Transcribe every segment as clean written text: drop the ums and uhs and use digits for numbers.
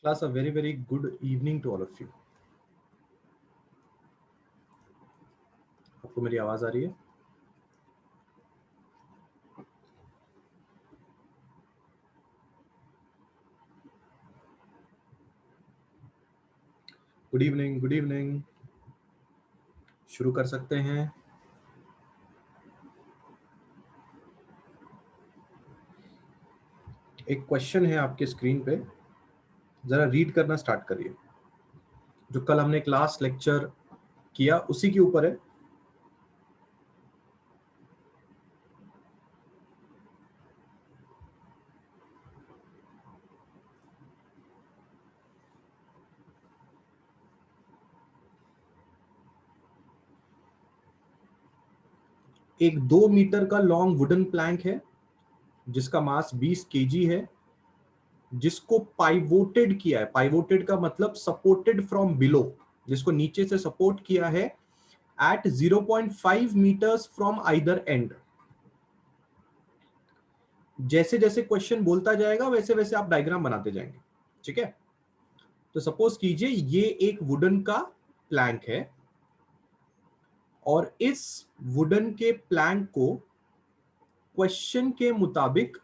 Class, a very good evening to all of you. आपको मेरी आवाज आ रही है? Good evening, good evening. शुरू कर सकते हैं। एक क्वेश्चन है आपके स्क्रीन पे, जरा रीड करना स्टार्ट करिए। जो कल हमने क्लास लेक्चर किया उसी के ऊपर है। एक 2 मीटर का लॉन्ग वुडन प्लैंक है जिसका मास 20 केजी है, जिसको पाइवोटेड किया है। पाइवोटेड का मतलब सपोर्टेड फ्रॉम बिलो, जिसको नीचे से सपोर्ट किया है at 0.5 metres from either end. जैसे जैसे क्वेश्चन बोलता जाएगा वैसे वैसे आप डायग्राम बनाते जाएंगे, ठीक है? तो सपोज कीजिए ये एक वुडन का प्लैंक है और इस वुडन के प्लैंक को क्वेश्चन के मुताबिक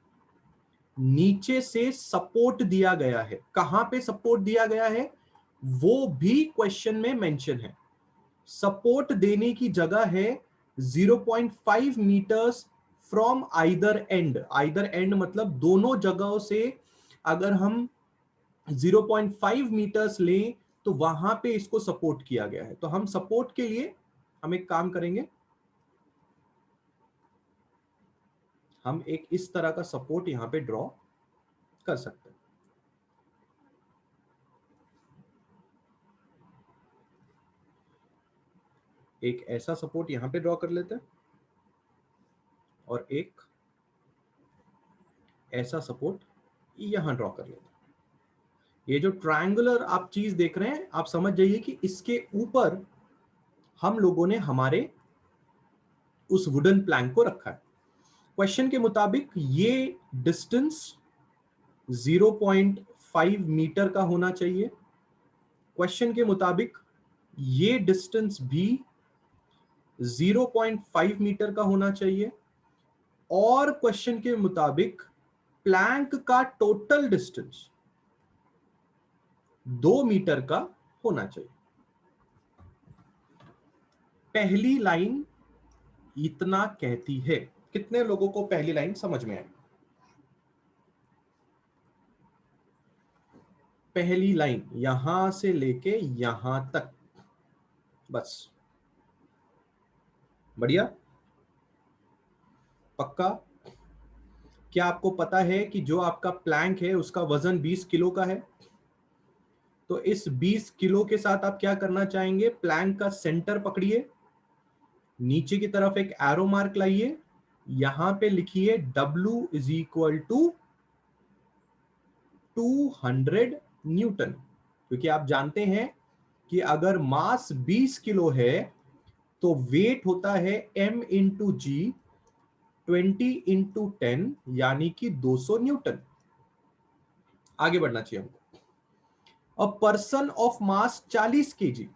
नीचे से सपोर्ट दिया गया है। कहां पे सपोर्ट दिया गया है वो भी क्वेश्चन में मेंशन है। सपोर्ट देने की जगह है 0.5 metres from either end. Either end मतलब दोनों जगहों से अगर हम 0.5 मीटर्स लें तो वहां पे इसको सपोर्ट किया गया है। तो हम सपोर्ट के लिए हम एक काम करेंगे, हम एक इस तरह का सपोर्ट यहां पे ड्रॉ कर सकते हैं। एक ऐसा सपोर्ट यहां पे ड्रॉ कर लेते हैं और एक ऐसा सपोर्ट यहां ड्रॉ कर लेते हैं। ये जो ट्रायंगुलर आप चीज देख रहे हैं, आप समझ जाइए कि इसके ऊपर हम लोगों ने हमारे उस वुडन प्लैंक को रखा है। क्वेश्चन के मुताबिक ये डिस्टेंस 0.5 मीटर का होना चाहिए। क्वेश्चन के मुताबिक ये डिस्टेंस भी 0.5 मीटर का होना चाहिए और क्वेश्चन के मुताबिक प्लैंक का टोटल डिस्टेंस 2 मीटर का होना चाहिए। पहली लाइन इतना कहती है। कितने लोगों को पहली लाइन समझ में आई? पहली लाइन यहां से लेके यहां तक, बस। बढ़िया, पक्का? क्या आपको पता है कि जो आपका प्लैंक है उसका वजन 20 किलो का है? तो इस 20 किलो के साथ आप क्या करना चाहेंगे? प्लैंक का सेंटर पकड़िए, नीचे की तरफ एक एरो मार्क लाइए, यहां पे लिखिए W is equal to 200 newton. क्योंकि आप जानते हैं कि अगर मास 20 किलो है तो वेट होता है m इंटू जी, 20 इंटू 10 यानी कि 200 न्यूटन। आगे बढ़ना चाहिए हमको। A person of mass 40 KG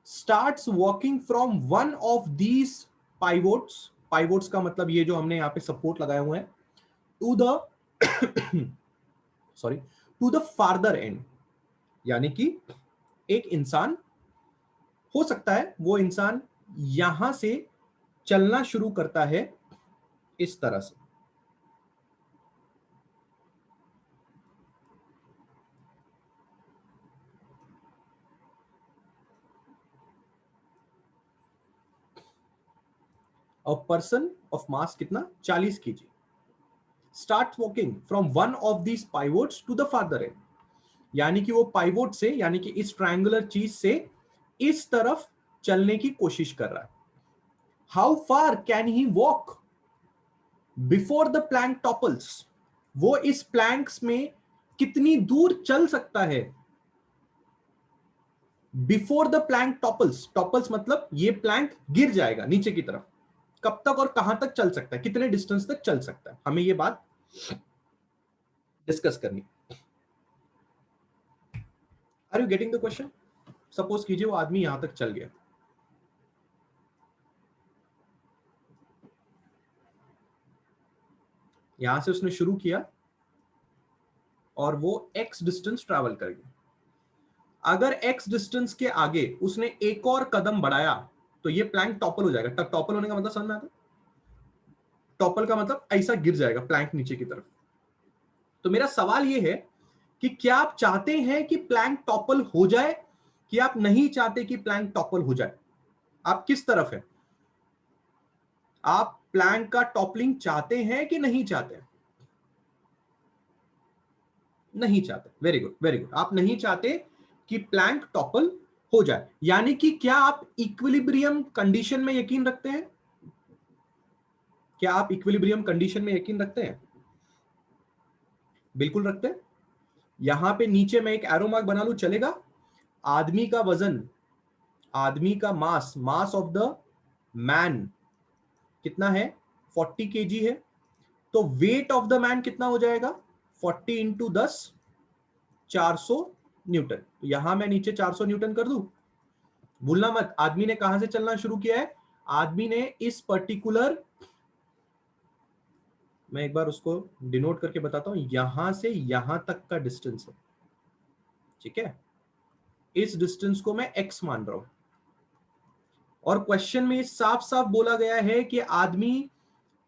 starts walking from one of these pivots. Pivots का मतलब ये जो हमने यहां पे सपोर्ट लगाए हुए हैं, to the sorry to the farther end. यानी कि एक इंसान, हो सकता है वो इंसान यहां से चलना शुरू करता है इस तरह से। अ पर्सन ऑफ मास कितना? 40 KG start walking from one of these pivots to the farther end. यानी कि वो पाइवोट से, यानी कि इस ट्रायंगुलर चीज से इस तरफ चलने की कोशिश कर रहा है। How far can he walk before the plank topples? वो इस प्लैंक्स में कितनी दूर चल सकता है before the plank topples? Topples मतलब ये प्लैंक गिर जाएगा नीचे की तरफ। कब तक और कहां तक चल सकता है, कितने डिस्टेंस तक चल सकता है, हमें ये बात डिस्कस करनी। Are you getting the question? Suppose कीजिए वो आदमी यहां तक चल गया, यहां से उसने शुरू किया और वो x डिस्टेंस ट्रैवल कर गया। अगर x डिस्टेंस के आगे उसने एक और कदम बढ़ाया तो ये प्लैंक टॉपल हो जाएगा। टॉपल होने का मतलब समझ में आता है? टॉपल का मतलब ऐसा गिर जाएगा प्लैंक नीचे की तरफ। तो मेरा सवाल ये है कि क्या आप चाहते हैं कि प्लैंक टॉपल हो जाए कि आप नहीं चाहते कि प्लैंक टॉपल हो जाए? आप किस तरफ है? आप प्लैंक का टॉपलिंग चाहते हैं कि नहीं चाहते? नहीं चाहते। Very good, very good. आप नहीं चाहते कि प्लैंक टॉपल हो जाए, यानी कि क्या आप इक्विलिब्रियम कंडीशन में यकीन रखते हैं? क्या आप इक्विलिब्रियम कंडीशन में यकीन रखते हैं? बिल्कुल रखते हैं। यहां पे नीचे मैं एक एरो मार्क बना लूं, चलेगा? आदमी का वजन, आदमी का मास ऑफ द मैन कितना है? 40 kg है। तो वेट ऑफ द मैन कितना हो जाएगा? 40 इंटू 10, 400 न्यूटन। तो यहां मैं नीचे 400 न्यूटन कर दूं। भूलना मत, आदमी ने कहां से चलना शुरू किया है? आदमी ने इस पर्टिकुलर, मैं एक बार उसको डिनोट करके बताता हूं, यहां से यहां तक का डिस्टेंस है, ठीक है? इस डिस्टेंस को मैं x मान रहा हूं और क्वेश्चन में साफ साफ बोला गया है कि आदमी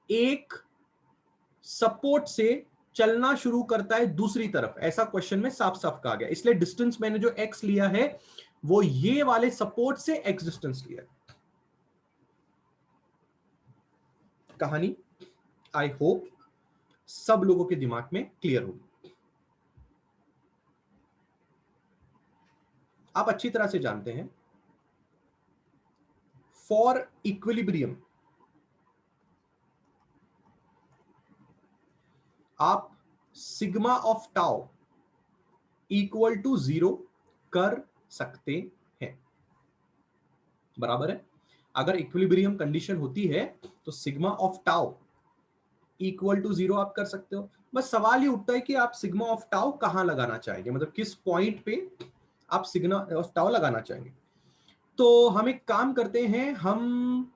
एक सपोर्ट से चलना शुरू करता है दूसरी तरफ, ऐसा क्वेश्चन में साफ साफ कहा गया। इसलिए डिस्टेंस मैंने जो x लिया है वो ये वाले सपोर्ट से x डिस्टेंस लिया है। कहानी आई होप सब लोगों के दिमाग में क्लियर होगी। आप अच्छी तरह से जानते हैं फॉर इक्विलिब्रियम आप sigma of tau equal to 0 कर सकते हैं, बराबर है? अगर इक्विलिब्रियम कंडीशन होती है तो sigma of tau equal to 0 आप कर सकते हो। बस सवाल ये उठता है कि आप सिग्मा ऑफ टाउ कहां लगाना चाहेंगे, मतलब किस पॉइंट पे आप सिग्मा ऑफ टाउ लगाना चाहेंगे। तो हम एक काम करते हैं, हम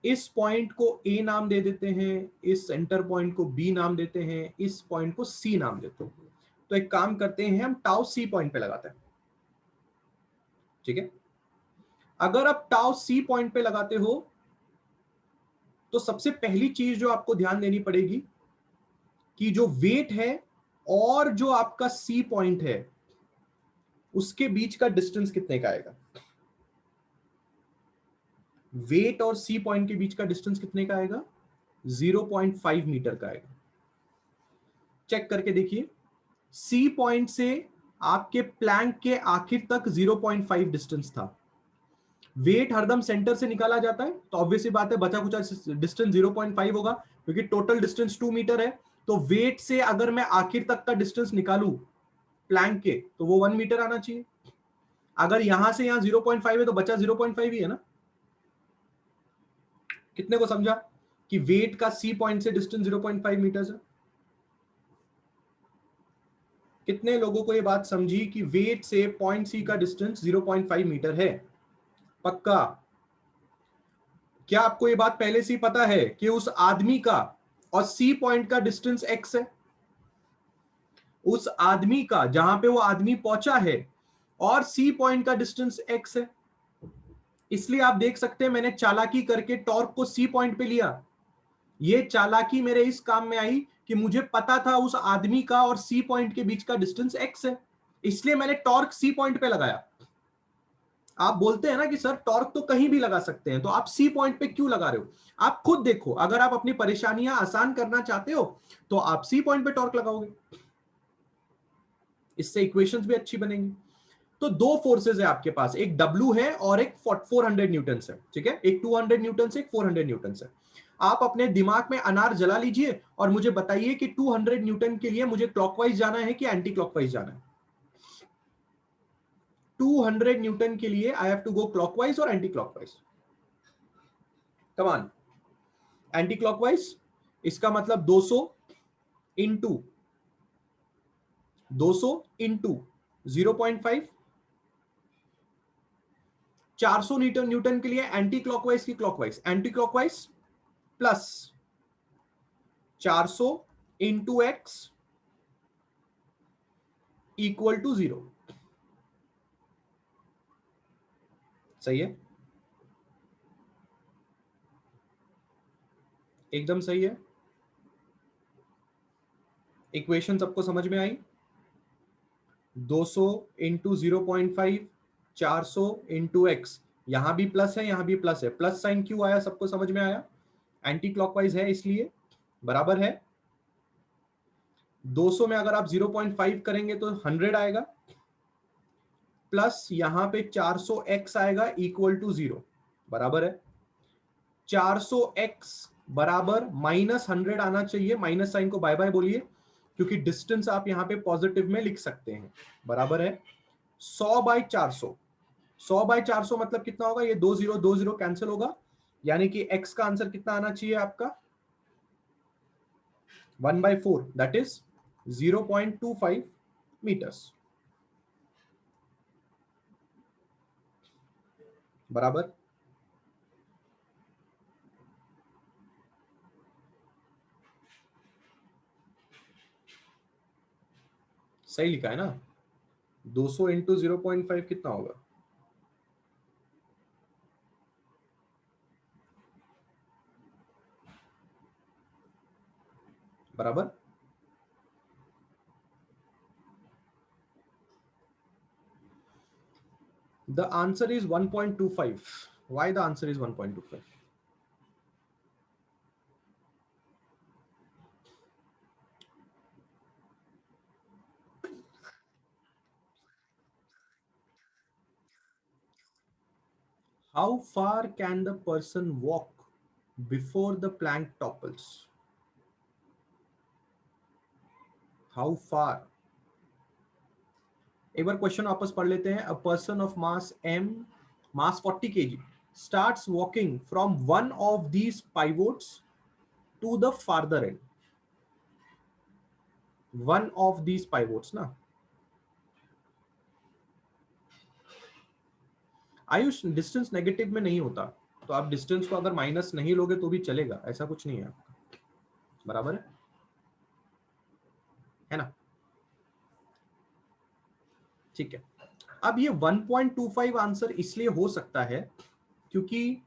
इस पॉइंट को ए नाम दे देते हैं, इस सेंटर पॉइंट को बी नाम देते हैं, इस पॉइंट को सी नाम देते हैं। तो एक काम करते हैं, हम टाउ सी पॉइंट पे लगाते हैं, ठीक है? अगर आप टाउ सी पॉइंट पे लगाते हो तो सबसे पहली चीज जो आपको ध्यान देनी पड़ेगी कि जो वेट है और जो आपका सी पॉइंट है उसके बीच का डिस्टेंस कितने का आएगा। वेट और सी पॉइंट के बीच का डिस्टेंस कितने का आएगा? 0.5 मीटर का आएगा। चेक करके देखिए, सी पॉइंट से आपके प्लैंक के आखिर तक 0.5 डिस्टेंस था। वेट हरदम सेंटर से निकाला जाता है तो ऑब्वियसली बात है बचा कुछ डिस्टेंस 0.5 होगा, क्योंकि टोटल डिस्टेंस 2 मीटर है। तो वेट से अगर मैं आखिर तक का डिस्टेंस निकालू प्लैंक के तो वो 1 मीटर आना चाहिए। अगर यहां से यहां 0.5 है तो बचा 0.5 ही है ना। कितने को समझा कि वेट का सी पॉइंट से डिस्टेंस 0.5 मीटर है? कितने लोगों को यह बात समझी कि वेट से पॉइंट सी का डिस्टेंस 0.5 मीटर है? पक्का? क्या आपको यह बात पहले से ही पता है कि उस आदमी का और सी पॉइंट का डिस्टेंस x है? उस आदमी का जहां पे वो आदमी पहुंचा है और सी पॉइंट का डिस्टेंस x है। इसलिए आप देख सकते हैं मैंने चालाकी करके टॉर्क को सी पॉइंट पे लिया। ये चालाकी मेरे इस काम में आई कि मुझे पता था उस आदमी का और सी पॉइंट के बीच का डिस्टेंस x है, इसलिए मैंने टॉर्क सी पॉइंट पे लगाया। आप बोलते हैं ना कि सर टॉर्क तो कहीं भी लगा सकते हैं, तो आप सी पॉइंट पे क्यों लगा रहे हो? आप खुद देखो, अगर आप अपनी परेशानियां आसान करना चाहते हो तो आप सी पॉइंट पे टॉर्क लगाओगे, इससे इक्वेशंस भी अच्छी बनेंगी। तो दो फोर्सेस है आपके पास, एक W है और एक 400 न्यूटन है, ठीक है? एक 200 न्यूटन से, एक 400 न्यूटन से। आप अपने दिमाग में अनार जला लीजिए और मुझे बताइए कि 200 न्यूटन के लिए मुझे क्लॉकवाइज जाना है कि एंटी क्लॉकवाइज जाना है? 200 न्यूटन के लिए I have to go clockwise और anticlockwise? Come on, anticlockwise. इसका मतलब 200 इंटू 200 इंटू 0.5, 400 न्यूटन न्यूटन के लिए एंटी क्लॉकवाइज की clockwise, anti clockwise plus 400 into x equal to 0। सही है, एकदम सही है। इक्वेशन सबको समझ में आई? 200 इंटू 0.5, 400 इंटू एक्स, यहां भी प्लस है यहां भी प्लस है, प्लस साइन क्यों आया सबको समझ में आया? एंटी क्लॉकवाइज है इसलिए, बराबर है। 200 में अगर आप 0.5 करेंगे तो 100 आएगा, प्लस यहां पे 400x आएगा इक्वल टू 0, बराबर है। 400x बराबर -100 आना चाहिए, माइनस साइन को बाय बाय बोलिए, क्योंकि डिस्टेंस आप यहां पे पॉजिटिव में लिख सकते हैं, बराबर है। 100/400, 100/400 मतलब कितना होगा? ये 2 0 कैंसिल होगा, यानी कि x का आंसर कितना आना चाहिए आपका? 1/4, दैट इज 0.25 मीटर्स, बराबर। सही लिखा है ना? 200 इंटू 0.5 कितना होगा? बराबर। The answer is 1.25. Why the answer is 1.25? How far can the person walk before the plank topples? How far? एक बार क्वेश्चन वापस पढ़ लेते हैं। A person of mass m, mass 40 kg, starts walking from one of these pivots to the farther end. One of these pivots ना, Ayush distance negative में नहीं होता, तो आप डिस्टेंस को अगर माइनस नहीं लोगे तो भी चलेगा, ऐसा कुछ नहीं है आपका, बराबर है ना? ठीक है। अब ये 1.25 आंसर इसलिए हो सकता है क्योंकि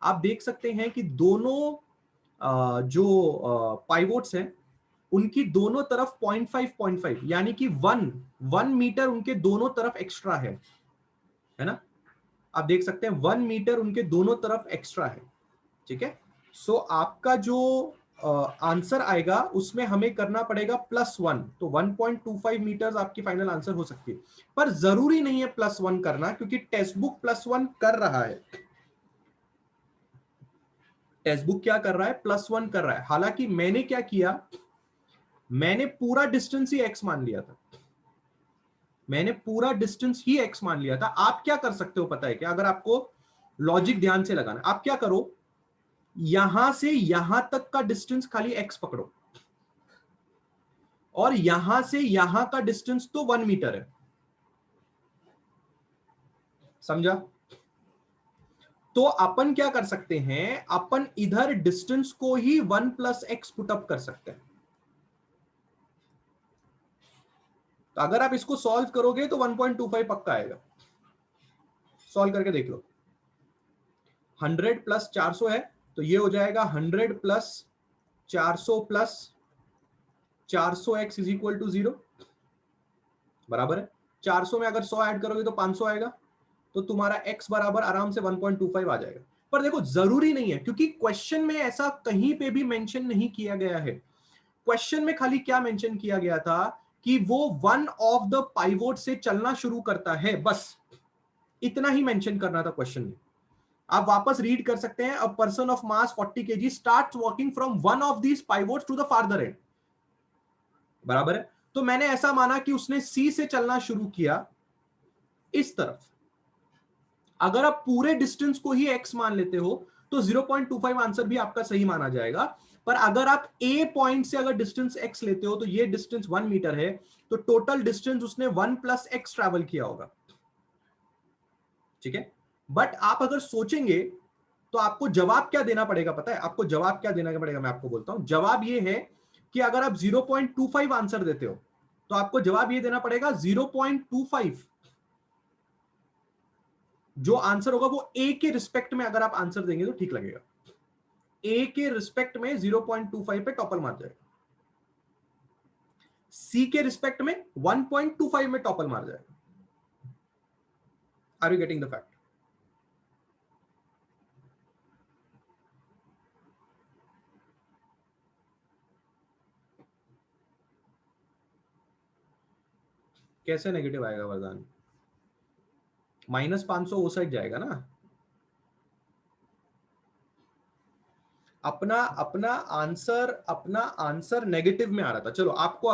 आप देख सकते हैं कि दोनों जो पाइवोट्स हैं उनकी दोनों तरफ 0.5 यानी कि 1 मीटर उनके दोनों तरफ एक्स्ट्रा है ना? आप देख सकते हैं 1 मीटर उनके दोनों तरफ एक्स्ट्रा है, ठीक है। सो आपका जो आंसर आएगा उसमें हमें करना पड़ेगा +1, तो 1.25 मीटर्स आपकी फाइनल आंसर हो सकती है, पर जरूरी नहीं है +1 करना, क्योंकि टेक्स्ट बुक +1 कर रहा है। टेक्स्ट बुक क्या कर रहा है? +1 कर रहा है। हालांकि मैंने क्या किया, मैंने पूरा डिस्टेंस ही x मान लिया था, मैंने पूरा डिस्टेंस ही x मान लिया था। आप क्या कर सकते हो पता है क्या? अगर आपको लॉजिक ध्यान से लगाना, आप क्या करो, यहां से यहां तक का डिस्टेंस खाली x पकड़ो, और यहां से यहां का डिस्टेंस तो 1 मीटर है, समझा? तो अपन क्या कर सकते हैं, अपन इधर डिस्टेंस को ही 1 + x पुटअप कर सकते हैं। तो अगर आप इसको सॉल्व करोगे तो 1.25 पक्का आएगा। सॉल्व करके देख लो। 100 + 400 है, तो ये हो जाएगा 100 + 400 + 400x = 0, बराबर है। 400 में अगर 100 ऐड करोगे तो 500 आएगा, तो तुम्हारा x बराबर आराम से 1.25 आ जाएगा। पर देखो जरूरी नहीं है, क्योंकि क्वेश्चन में ऐसा कहीं पे भी मेंशन नहीं किया गया है। क्वेश्चन में खाली क्या मेंशन किया गया था कि वो वन ऑफ द पाइवोट से चलना शुरू करता है, बस इतना ही मेंशन करना था क्वेश्चन में। आप वापस रीड कर सकते हैं, a person of mass 40 kg starts walking from one of these pivots to the farther end, बराबर है। तो मैंने ऐसा माना कि उसने सी से चलना शुरू किया इस तरफ। अगर आप पूरे डिस्टेंस को ही x मान लेते हो तो 0.25 आंसर भी आपका सही माना जाएगा। पर अगर आप ए पॉइंट से अगर डिस्टेंस एक्स लेते हो तो ये डिस्टेंस 1 मीटर है, तो टोटल डिस्टेंस उसने 1 प्लस एक्स ट्रेवल किया होगा। ठीक है, बट आप अगर सोचेंगे तो आपको जवाब क्या देना पड़ेगा, पता है आपको जवाब क्या देना पड़ेगा? मैं आपको बोलता हूं, जवाब ये है कि अगर आप 0.25 आंसर देते हो तो आपको जवाब ये देना पड़ेगा 0.25। जो आंसर होगा वो ए के रिस्पेक्ट में अगर आप आंसर देंगे तो ठीक लगेगा। ए के रिस्पेक्ट में 0.25 पे टॉपल मार जाएगा, सी के रिस्पेक्ट में 1.25 में टॉपल मार जाएगा। Are you getting the fact? कैसे नेगेटिव आएगा वरदान? -500 वो साइड जाएगा ना। अपना अपना आंसर नेगेटिव में आ रहा था। चलो आपको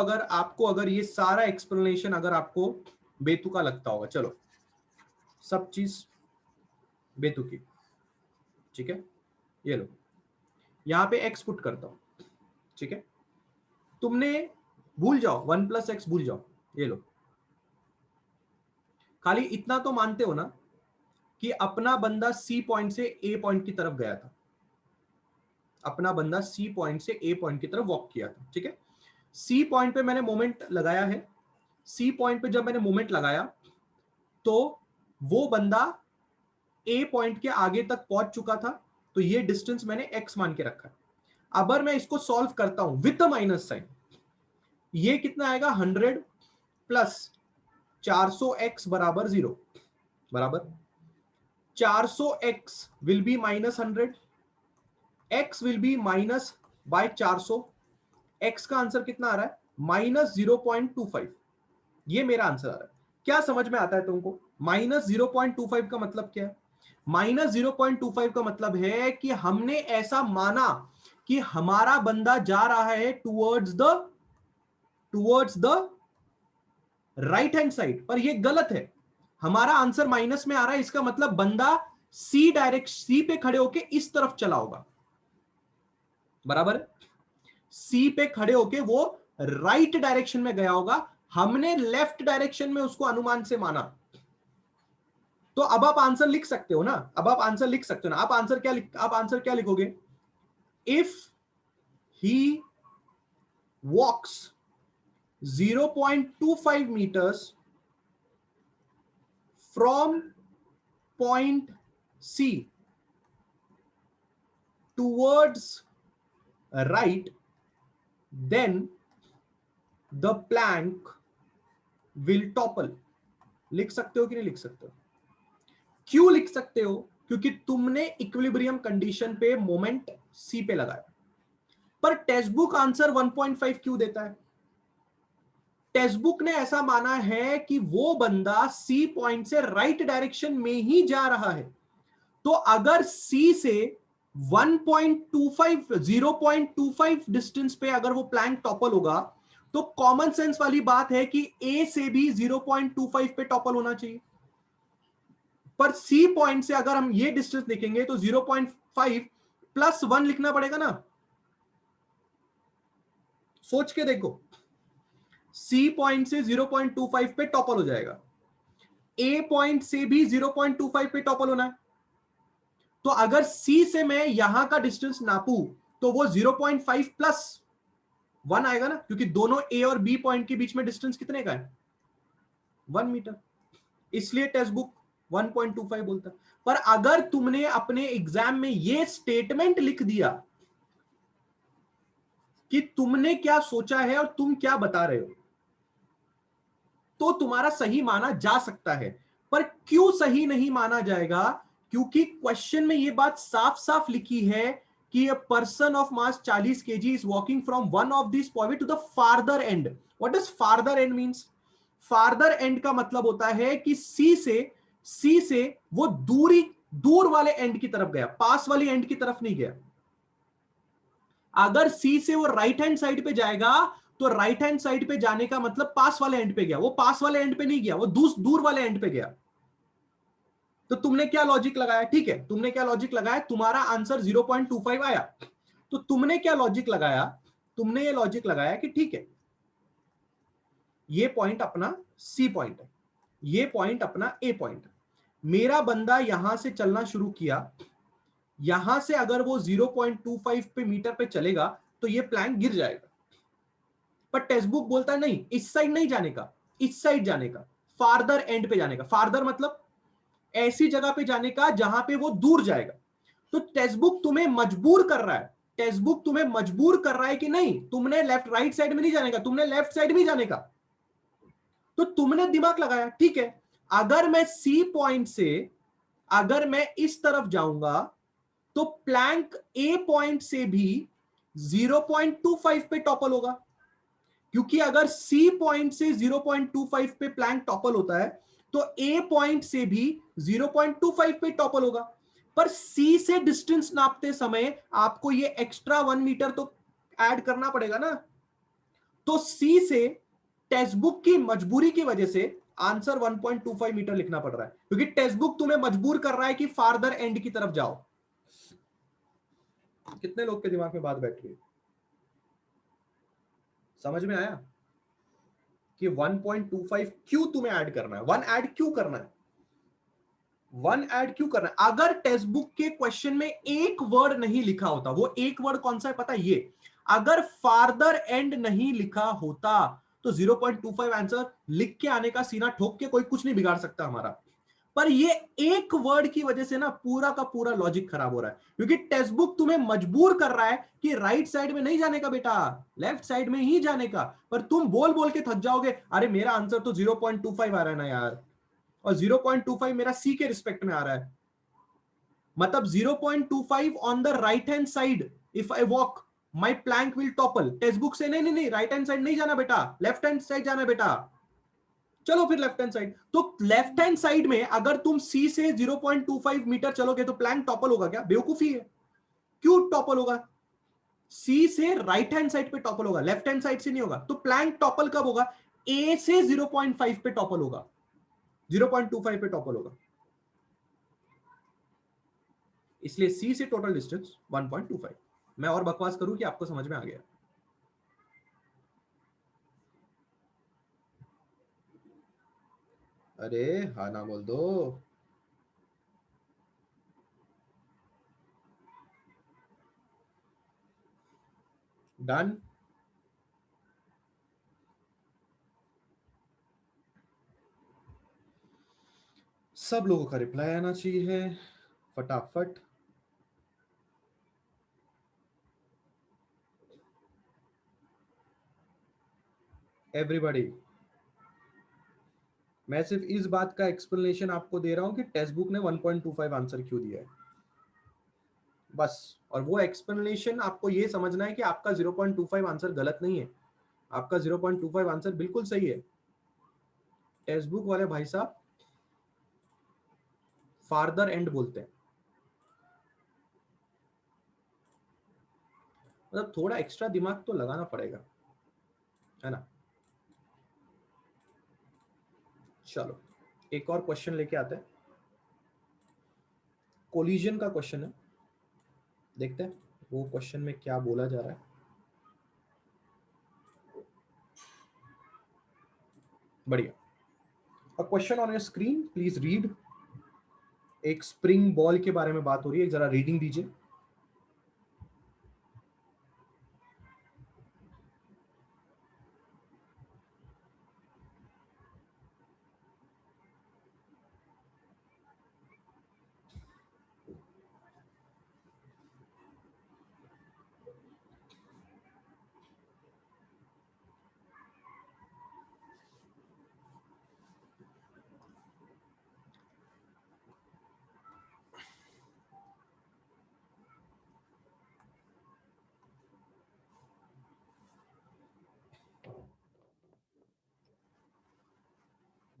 अगर ये सारा एक्सप्लेनेशन अगर आपको बेतुका लगता होगा, चलो सब चीज बेतुकी, ठीक है, ये लो यहां पे एक्स पुट करता हूं, ठीक है, तुमने भूल जाओ 1 प्लस एक्स भूल जाओ, ये लो, खाली इतना तो मानते हो ना कि अपना बंदा सी पॉइंट से ए पॉइंट की तरफ गया था, अपना बंदा सी पॉइंट से ए पॉइंट की तरफ वॉक किया था, ठीक है। सी पॉइंट पे मैंने मोमेंट लगाया है, सी पॉइंट पे जब मैंने मोमेंट लगाया तो वो बंदा ए पॉइंट के आगे तक पहुंच चुका था, तो ये डिस्टेंस मैंने एक्स मान के रखा है। अगर मैं इसको सॉल्व करता हूं विद माइनस साइन, ये कितना आएगा 100 प्लस 400x बराबर 0, बराबर 400x will be -100, x will be minus by 400, x का आंसर कितना आ रहा है -0.25, ये मेरा आंसर आ रहा है। क्या समझ में आता है तुमको? -0.25 का मतलब क्या है? -0.25 का मतलब है कि हमने ऐसा माना कि हमारा बंदा जा रहा है towards the right hand side, पर ये गलत है। हमारा आंसर माइनस में आ रहा है, इसका मतलब बंदा सी पे खड़े होके इस तरफ चला होगा, बराबर। सी पे खड़े होके वो राइट डायरेक्शन में गया होगा, हमने लेफ्ट डायरेक्शन में उसको अनुमान से माना। तो अब आप आंसर लिख सकते हो ना, अब आप आंसर लिख सकते हो ना। आप आंसर क्या लिखोगे? If he walks 0.25 meters from point C towards right, then the plank will topple। लिख सकते हो कि नहीं लिख सकते हो? क्यों लिख सकते हो? क्योंकि तुमने इक्विलिब्रियम कंडीशन पे मोमेंट सी पे लगाया। पर टेक्स्ट बुक आंसर 1.5 क्यों देता है? टेक्स्ट बुक ने ऐसा माना है कि वो बंदा सी पॉइंट से राइट डायरेक्शन में ही जा रहा है। तो अगर सी से 0.25 डिस्टेंस पे अगर वो प्लैंक टॉपल होगा, तो कॉमन सेंस वाली बात है कि ए से भी 0.25 पे टॉपल होना चाहिए। पर सी पॉइंट से अगर हम ये डिस्टेंस देखेंगे तो 0.5 प्लस 1 लिखना पड़ेगा ना। सोच के देखो, सी पॉइंट से 0.25 पे टॉपल हो जाएगा, ए पॉइंट से भी 0.25 पे टॉपल होना है। तो अगर सी से मैं यहां का डिस्टेंस नापू तो वो 0.5 प्लस 1 आएगा ना, क्योंकि दोनों ए और बी पॉइंट के बीच में डिस्टेंस कितने का है? 1 मीटर। इसलिए टेक्स्ट बुक 1.25 बोलता है। पर अगर तुमने अपने एग्जाम में ये स्टेटमेंट लिख दिया कि तुमने क्या सोचा है और तुम क्या बता रहे हो, तो तुम्हारा सही माना जा सकता है। पर क्यों सही नहीं माना जाएगा? क्योंकि क्वेश्चन में यह बात साफ साफ लिखी है कि a person of mass 40 kg is walking from one of these point to the farther end। What does farther end means? farther end का मतलब होता है कि C से वो दूर वाले एंड की तरफ गया, पास वाली एंड की तरफ नहीं गया। अगर सी से वो राइट हैंड साइड पे जाएगा तो राइट हैंड साइड पे जाने का मतलब पास वाले एंड पे गया, वो पास वाले एंड पे नहीं गया, वो दूर वाले एंड पे गया। तो तुमने क्या लॉजिक लगाया? ठीक है, तुमने क्या लॉजिक लगाया? तुम्हारा आंसर 0.25 आया, तो तुमने क्या लॉजिक लगाया, तुमने ये लॉजिक लगाया कि ठीक है ये पॉइंट अपना सी पॉइंट है, ये पॉइंट अपना ए पॉइंट है, मेरा बंदा यहां से चलना शुरू किया, यहां से अगर वो 0.25 पे मीटर पे चलेगा तो ये प्लैंक गिर जाएगा। पर टेक्स्ट बुक बोलता है नहीं, इस साइड नहीं जाने का, इस साइड जाने का, फार्दर एंड पे जाने का। फार्दर मतलब ऐसी जगह पे जाने का जहां पे वो दूर जाएगा। तो टेक्स्ट बुक तुम्हें मजबूर कर रहा है, टेक्स्ट बुक तुम्हें मजबूर कर रहा है कि नहीं तुमने लेफ्ट राइट साइड में नहीं जाने का, तुमने लेफ्ट साइड में जाने का। तो तुमने दिमाग लगाया, ठीक है अगर मैं सी पॉइंट से अगर मैं इस तरफ जाऊंगा तो प्लैंक ए पॉइंट से भी 0.25 पे टॉपल होगा, क्योंकि अगर सी पॉइंट से 0.25 पे प्लैंक टॉपल होता है तो ए पॉइंट से भी 0.25 पे टॉपल होगा। पर सी से डिस्टेंस नापते समय आपको ये एक्स्ट्रा 1 मीटर तो ऐड करना पड़ेगा ना। तो सी से टेक्स्ट बुक की मजबूरी की वजह से आंसर 1.25 मीटर लिखना पड़ रहा है, क्योंकि टेक्स्ट बुक तुम्हें मजबूर कर रहा है कि फार्दर एंड की तरफ जाओ। कितने लोग के दिमाग में बात बैठ रही है? समझ में आया कि 1.25 क्यों तुम्हें ऐड करना है, वन ऐड क्यों करना है, वन ऐड क्यों करना है? अगर टेक्स्ट बुक के क्वेश्चन में एक वर्ड नहीं लिखा होता, वो एक वर्ड कौन सा है पता है? ये अगर फार्दर एंड नहीं लिखा होता तो 0.25 आंसर लिख के आने का, सीना ठोक के कोई कुछ नहीं बिगाड़ सकता हमारा। पर ये एक वर्ड की वजह से ना पूरा का पूरा लॉजिक खराब हो रहा है, क्योंकि टेक्स्ट बुक तुम्हें मजबूर कर रहा है कि राइट साइड में नहीं जाने का बेटा, लेफ्ट साइड में ही जाने का। पर तुम बोल बोल के थक जाओगे, अरे मेरा आंसर तो 0.25 आ रहा है ना यार, और 0.25 मेरा सी के रिस्पेक्ट में आ रहा है, मतलब 0.25 on the right hand side if I walk my plank will topple. Textbook से नहीं नहीं नहीं, राइट हैंड साइड नहीं जाना बेटा, लेफ्ट हैंड साइड जाना बेटा। चलो फिर लेफ्ट हैंड साइड, तो लेफ्ट हैंड साइड में अगर तुम सी से 0.25 मीटर चलोगे तो प्लैंक टॉपल होगा क्या? बेवकूफी है। क्यों टॉपल होगा? सी से राइट हैंड साइड पे टॉपल होगा, लेफ्ट हैंड साइड से नहीं होगा। तो प्लैंक टॉपल कब होगा? ए से 0.5 पे टॉपल होगा, 0.25 पे टॉपल होगा। इसलिए सी से टोटल डिस्टेंस 1.25। मैं और बकवास करूं कि आपको समझ में आ गया? अरे हाँ ना बोल दो। डन। सब लोगों का रिप्लाई आना चाहिए फटाफट। एवरीबॉडी, मैं सिर्फ इस बात का एक्सप्लेनेशन आपको दे रहा हूं कि टेक्स्ट बुक ने 1.25 आंसर क्यों दिया है, बस। और वो एक्सप्लेनेशन आपको ये समझना है कि आपका 0.25 आंसर गलत नहीं है, आपका 0.25 आंसर बिल्कुल सही है। टेक्स्ट बुक वाले भाई साहब फार्दर एंड बोलते हैं, मतलब थोड़ा एक्स्ट्रा दिमाग तो लगाना पड़ेगा, है ना। चलो एक और क्वेश्चन लेके आते हैं, कोलिजन का क्वेश्चन है, देखते हैं वो क्वेश्चन में क्या बोला जा रहा है। बढ़िया। A question on your screen, please read. एक स्प्रिंग बॉल के बारे में बात हो रही है, जरा रीडिंग दीजिए।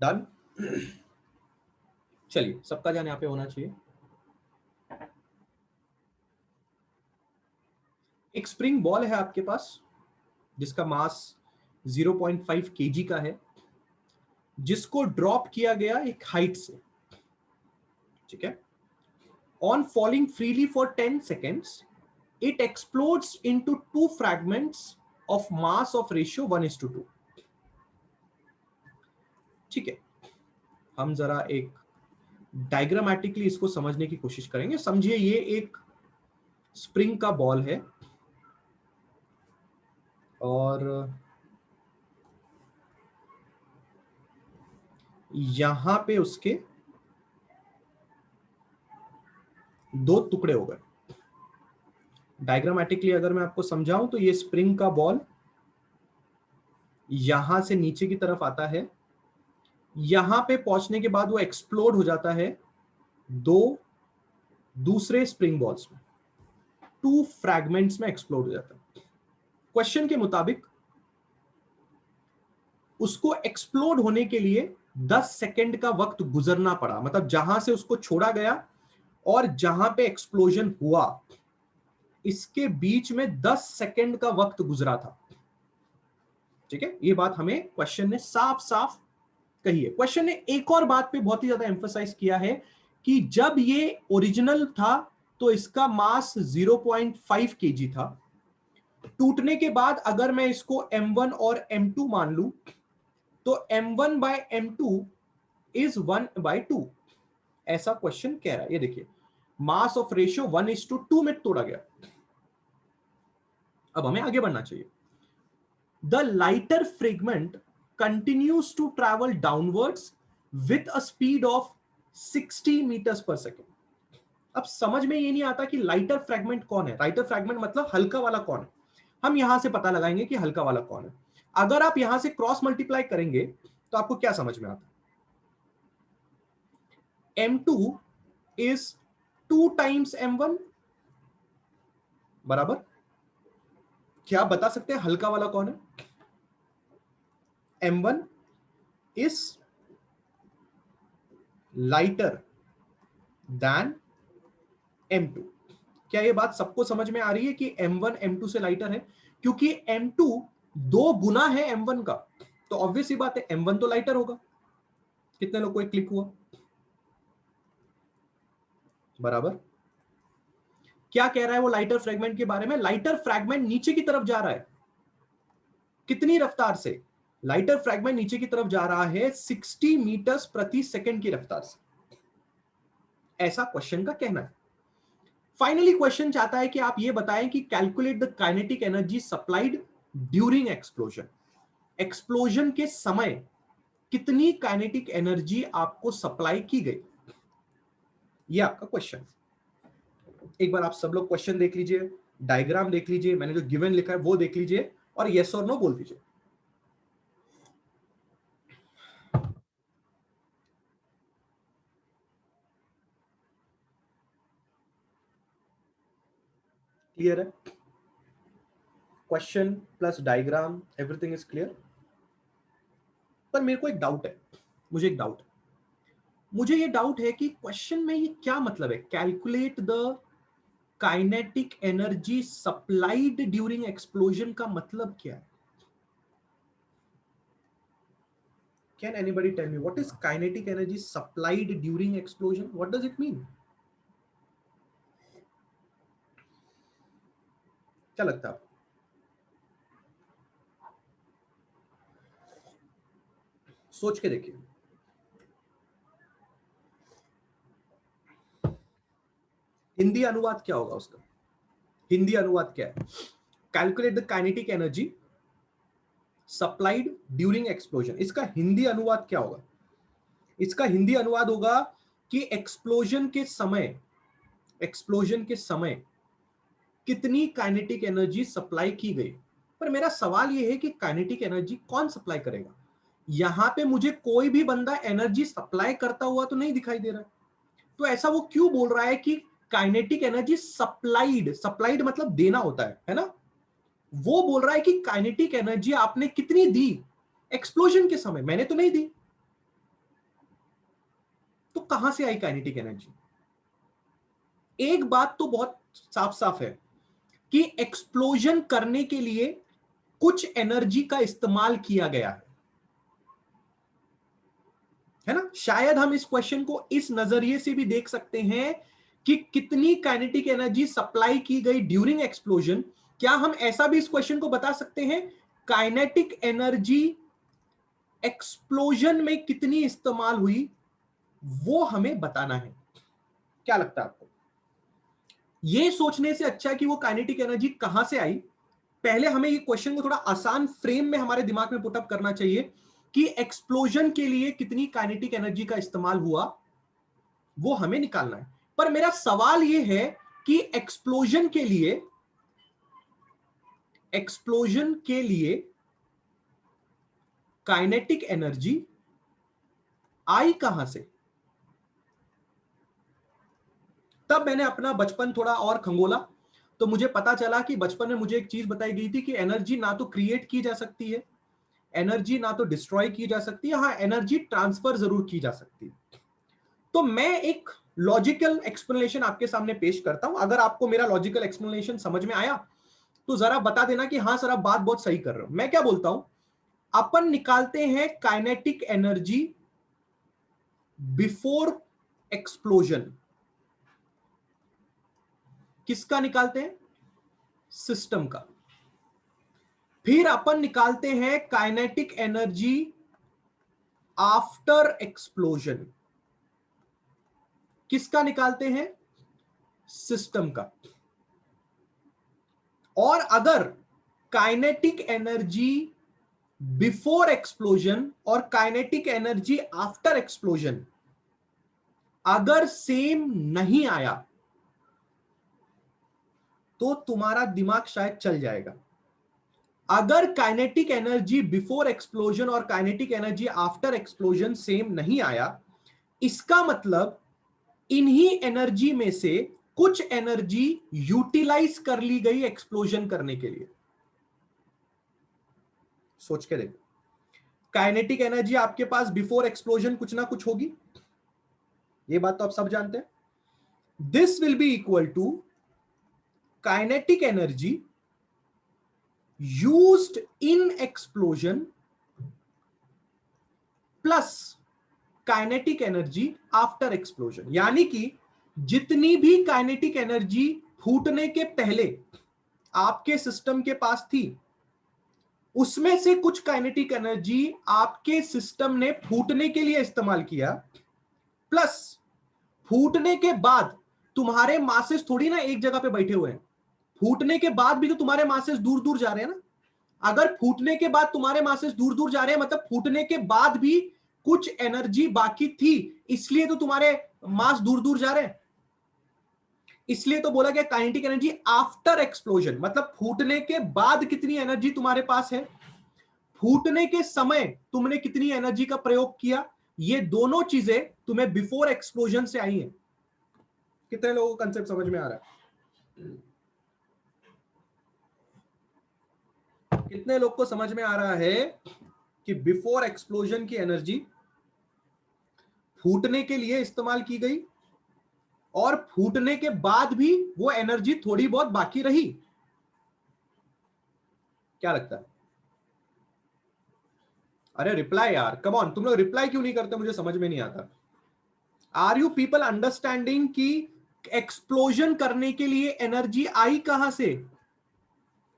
डन। चलिए सबका ध्यान यहाँ पे होना चाहिए। एक स्प्रिंग बॉल है आपके पास जिसका मास 0.5 केजी का है, जिसको ड्रॉप किया गया एक हाइट से, ठीक है। On falling freely for 10 seconds it explodes into two fragments of mass of ratio 1:2. ठीक है, हम जरा एक डायग्रामेटिकली इसको समझने की कोशिश करेंगे। समझिए ये एक स्प्रिंग का बॉल है और यहां पे उसके दो टुकड़े हो गए। डायग्रामेटिकली अगर मैं आपको समझाऊं तो ये स्प्रिंग का बॉल यहां से नीचे की तरफ आता है, यहां पे पहुंचने के बाद वो एक्सप्लोड हो जाता है दो दूसरे स्प्रिंग बॉल्स में, टू फ्रैगमेंट्स में एक्सप्लोड हो जाता है। क्वेश्चन के मुताबिक उसको एक्सप्लोड होने के लिए 10 सेकंड का वक्त गुजरना पड़ा, मतलब जहां से उसको छोड़ा गया और जहां पे एक्सप्लोजन हुआ इसके बीच में 10 सेकंड का वक्त गुजरा था। ठीक है, ये बात हमें क्वेश्चन ने साफ साफ कही है। क्वेश्चन ने एक और बात पे बहुत ही ज्यादा एम्फसाइज किया है कि जब ये ओरिजिनल था तो इसका मास 0.5 kg था, टूटने के बाद अगर मैं इसको m1 और m2 मान लूं तो m1 by m2 is 1/2। ऐसा क्वेश्चन कह रहा है। ये देखिए, मास ऑफ रेशियो 1:2 में तोड़ा गया। अब हमें आगे बढ़ना चाहिए। The lighter fragment continues to travel downwards with a speed of 60 meters per second। अब समझ में ये नहीं आता कि लाइटर फ्रैगमेंट कौन है। लाइटर फ्रैगमेंट मतलब हल्का वाला कौन है। हम यहां से पता लगाएंगे कि हल्का वाला कौन है। अगर आप यहां से क्रॉस मल्टीप्लाई करेंगे तो आपको क्या समझ में आता है? m2 is 2 times m1 बराबर। क्या आप बता सकते हैं हल्का वाला कौन है? m1 is lighter than m2। क्या ये बात सबको समझ में आ रही है कि m1 m2 से लाइटर है? क्योंकि m2 दो गुना है m1 का, तो ऑब्वियस ही बात है m1 तो लाइटर होगा। कितने लोग को एक क्लिक हुआ? बराबर। क्या कह रहा है वो लाइटर फ्रैगमेंट के बारे में? लाइटर फ्रैगमेंट नीचे की तरफ जा रहा है। कितनी रफ्तार से? लाइटर फ्रैगमेंट नीचे की तरफ जा रहा है 60 मीटर्स प्रति सेकंड की रफ्तार से। ऐसा क्वेश्चन का कहना है। फाइनली क्वेश्चन चाहता है कि आप ये बताएं कि calculate the kinetic energy supplied during explosion. Explosion के समय कितनी काइनेटिक एनर्जी आपको सप्लाई की गई, ये आपका क्वेश्चन। एक बार आप सब लोग क्वेश्चन देख लीजिए, डायग्राम देख लीजिए, मैंने जो गिवन लिखा है वो देख लीजिए और यस और नो बोल दीजिए। क्लियर है? Question plus diagram everything is clear. पर मेरे को एक डाउट है, मुझे ये डाउट है कि क्वेश्चन में ये क्या मतलब है? Calculate the kinetic energy supplied during explosion का मतलब क्या है? Can anybody tell me what is kinetic energy supplied during explosion? What does it mean? क्या लगता है आपको? सोच के देखिए। हिंदी अनुवाद क्या होगा उसका? हिंदी अनुवाद क्या है? Calculate the kinetic energy supplied during explosion, इसका हिंदी अनुवाद क्या होगा? इसका हिंदी अनुवाद होगा कि एक्सप्लोजन के समय कितनी काइनेटिक एनर्जी सप्लाई की गई। पर मेरा सवाल यह है कि काइनेटिक एनर्जी कौन सप्लाई करेगा? यहां पे मुझे कोई भी बंदा एनर्जी सप्लाई करता हुआ तो नहीं दिखाई दे रहा, तो ऐसा वो क्यों बोल रहा है कि काइनेटिक एनर्जी सप्लाइड मतलब देना होता है ना? वो बोल रहा है कि काइनेटिक एनर्जी आपने कितनी दी एक्सप्लोजन के समय, मैंने तो नहीं दी। तो कहां से आई काइनेटिक एनर्जी? एक बात तो बहुत साफ साफ है कि एक्सप्लोजन करने के लिए कुछ एनर्जी का इस्तेमाल किया गया है ना? शायद हम इस क्वेश्चन को इस नजरिए से भी देख सकते हैं कि कितनी काइनेटिक एनर्जी सप्लाई की गई ड्यूरिंग एक्सप्लोजन, क्या हम ऐसा भी इस क्वेश्चन को बता सकते हैं काइनेटिक एनर्जी एक्सप्लोजन में कितनी इस्तेमाल हुई, वो हमें बताना है। क्या लगता है आपको? यह सोचने से अच्छा है कि वो काइनेटिक एनर्जी कहां से आई, पहले हमें ये क्वेश्चन को थोड़ा आसान फ्रेम में हमारे दिमाग में पुटअप करना चाहिए कि एक्सप्लोजन के लिए कितनी काइनेटिक एनर्जी का इस्तेमाल हुआ, वो हमें निकालना है। पर मेरा सवाल यह है कि एक्सप्लोजन के लिए काइनेटिक एनर्जी आई कहां से? तब मैंने अपना बचपन थोड़ा और खंगोला, तो मुझे पता चला कि बचपन में मुझे एक चीज बताई गई थी कि एनर्जी ना तो क्रिएट की जा सकती है, एनर्जी ना तो डिस्ट्रॉय की जा सकती है, हाँ एनर्जी ट्रांसफर जरूर की जा सकती है। तो मैं एक लॉजिकल एक्सप्लेनेशन आपके सामने पेश करता हूं। अगर आपको मेरा लॉजिकल एक्सप्लेनेशन समझ में आया तो जरा बता देना कि हाँ सर आप बात बहुत सही कर रहे हो। मैं क्या बोलता हूं, अपन निकालते हैं काइनेटिक एनर्जी बिफोर एक्सप्लोजन। किसका निकालते हैं? सिस्टम का। फिर अपन निकालते हैं काइनेटिक एनर्जी आफ्टर एक्सप्लोजन। किसका निकालते हैं? सिस्टम का। और अगर काइनेटिक एनर्जी बिफोर एक्सप्लोजन और काइनेटिक एनर्जी आफ्टर एक्सप्लोजन अगर सेम नहीं आया तो तुम्हारा दिमाग शायद चल जाएगा। अगर काइनेटिक एनर्जी बिफोर एक्सप्लोजन और kinetic energy after explosion same नहीं आया, इसका मतलब इन्हीं एनर्जी में से कुछ एनर्जी यूटिलाइज कर ली गई एक्सप्लोजन करने के लिए। सोच के देखो, काइनेटिक एनर्जी आपके पास बिफोर एक्सप्लोजन कुछ ना कुछ होगी, ये बात तो आप सब जानते हैं। This will be equal to kinetic energy used in explosion plus kinetic energy after explosion. यानी कि जितनी भी काइनेटिक एनर्जी फूटने के पहले आपके सिस्टम के पास थी, उसमें से कुछ काइनेटिक एनर्जी आपके सिस्टम ने फूटने के लिए इस्तेमाल किया, प्लस फूटने के बाद तुम्हारे मासेस थोड़ी ना एक जगह पे बैठे हुए हैं, फूटने के बाद भी तो तुम्हारे मासेस दूर दूर जा रहे हैं ना। अगर फूटने के बाद तुम्हारे मासेस दूर दूर जा रहे हैं, मतलब फूटने के बाद भी कुछ एनर्जी बाकी थी, इसलिए तो तुम्हारे मास दूर दूर जा रहे हैं। इसलिए तो बोला गया काइनेटिक एनर्जी आफ्टर एक्सप्लोजन, मतलब फूटने के बाद कितनी एनर्जी तुम्हारे पास है, फूटने के समय तुमने कितनी एनर्जी का प्रयोग किया, ये दोनों चीजें तुम्हें बिफोर एक्सप्लोजन से आई हैं। कितने लोगों को कंसेप्ट समझ में आ रहा है? कितने लोग को समझ में आ रहा है कि बिफोर एक्सप्लोजन की एनर्जी फूटने के लिए इस्तेमाल की गई और फूटने के बाद भी वो एनर्जी थोड़ी बहुत बाकी रही? क्या लगता है? अरे रिप्लाई यार, कम ऑन, तुम लोग रिप्लाई क्यों नहीं करते? मुझे समझ में नहीं आता। आर यू पीपल अंडरस्टैंडिंग कि एक्सप्लोजन करने के लिए एनर्जी आई कहां से?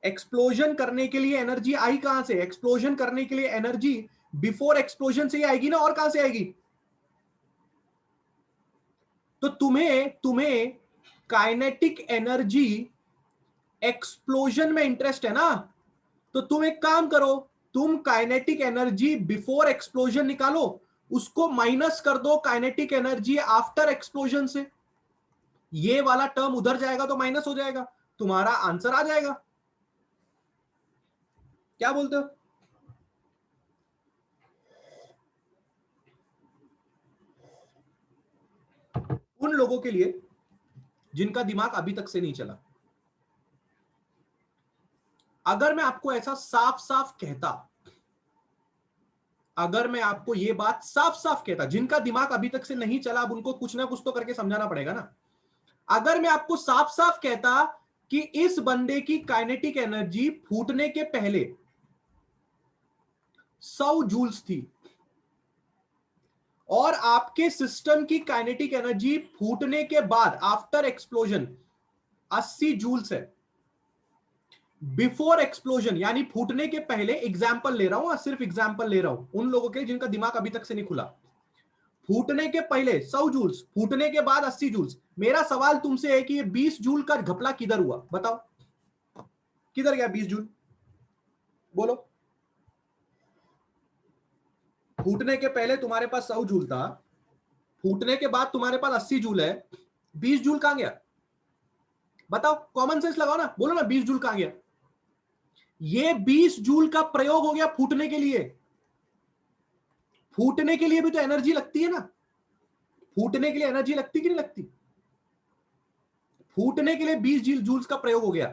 एक्सप्लोजन करने के लिए एनर्जी आई कहां से? एक्सप्लोजन करने के लिए एनर्जी बिफोर एक्सप्लोजन से ही आएगी ना, और कहां से आएगी? तो तुम्हें काइनेटिक एनर्जी एक्सप्लोजन में इंटरेस्ट है ना, तो तुम एक काम करो, तुम काइनेटिक एनर्जी बिफोर एक्सप्लोजन निकालो, उसको माइनस कर दो काइनेटिक एनर्जी आफ्टर एक्सप्लोजन से, ये वाला टर्म उधर जाएगा तो माइनस हो जाएगा, तुम्हारा आंसर आ जाएगा। क्या बोलते हो? उन लोगों के लिए जिनका दिमाग अभी तक से नहीं चला, अगर मैं आपको ऐसा साफ साफ कहता, अगर मैं आपको यह बात साफ साफ कहता, जिनका दिमाग अभी तक से नहीं चला, अब उनको कुछ ना कुछ तो करके समझाना पड़ेगा ना। अगर मैं आपको साफ साफ कहता कि इस बंदे की काइनेटिक एनर्जी फूटने के पहले 100 जूल्स थी, और आपके सिस्टम की काइनेटिक एनर्जी फूटने के बाद आफ्टर एक्सप्लोजन 80 जूल्स है, बिफोर एक्सप्लोजन यानी फूटने के पहले, एग्जाम्पल ले रहा हूं, सिर्फ एग्जाम्पल ले रहा हूं उन लोगों के जिनका दिमाग अभी तक से नहीं खुला, फूटने के पहले 100 जूल्स, फूटने के बाद 80 जूल्स। मेरा सवाल तुमसे है कि ये 20 जूल का घपला किधर हुआ, बताओ किधर गया 20 जूल, बोलो। फूटने के पहले तुम्हारे पास 100 जूल था, फूटने के बाद तुम्हारे पास 80 जूल है, 20 जूल कहां गया, बताओ, कॉमन सेंस लगाओ ना, बोलो ना 20 जूल कहां गया। ये 20 जूल का प्रयोग हो गया फूटने के लिए। फूटने के लिए भी तो एनर्जी लगती है ना, फूटने के लिए एनर्जी लगती कि नहीं लगती, फूटने के लिए 20 जूल्स का प्रयोग हो गया।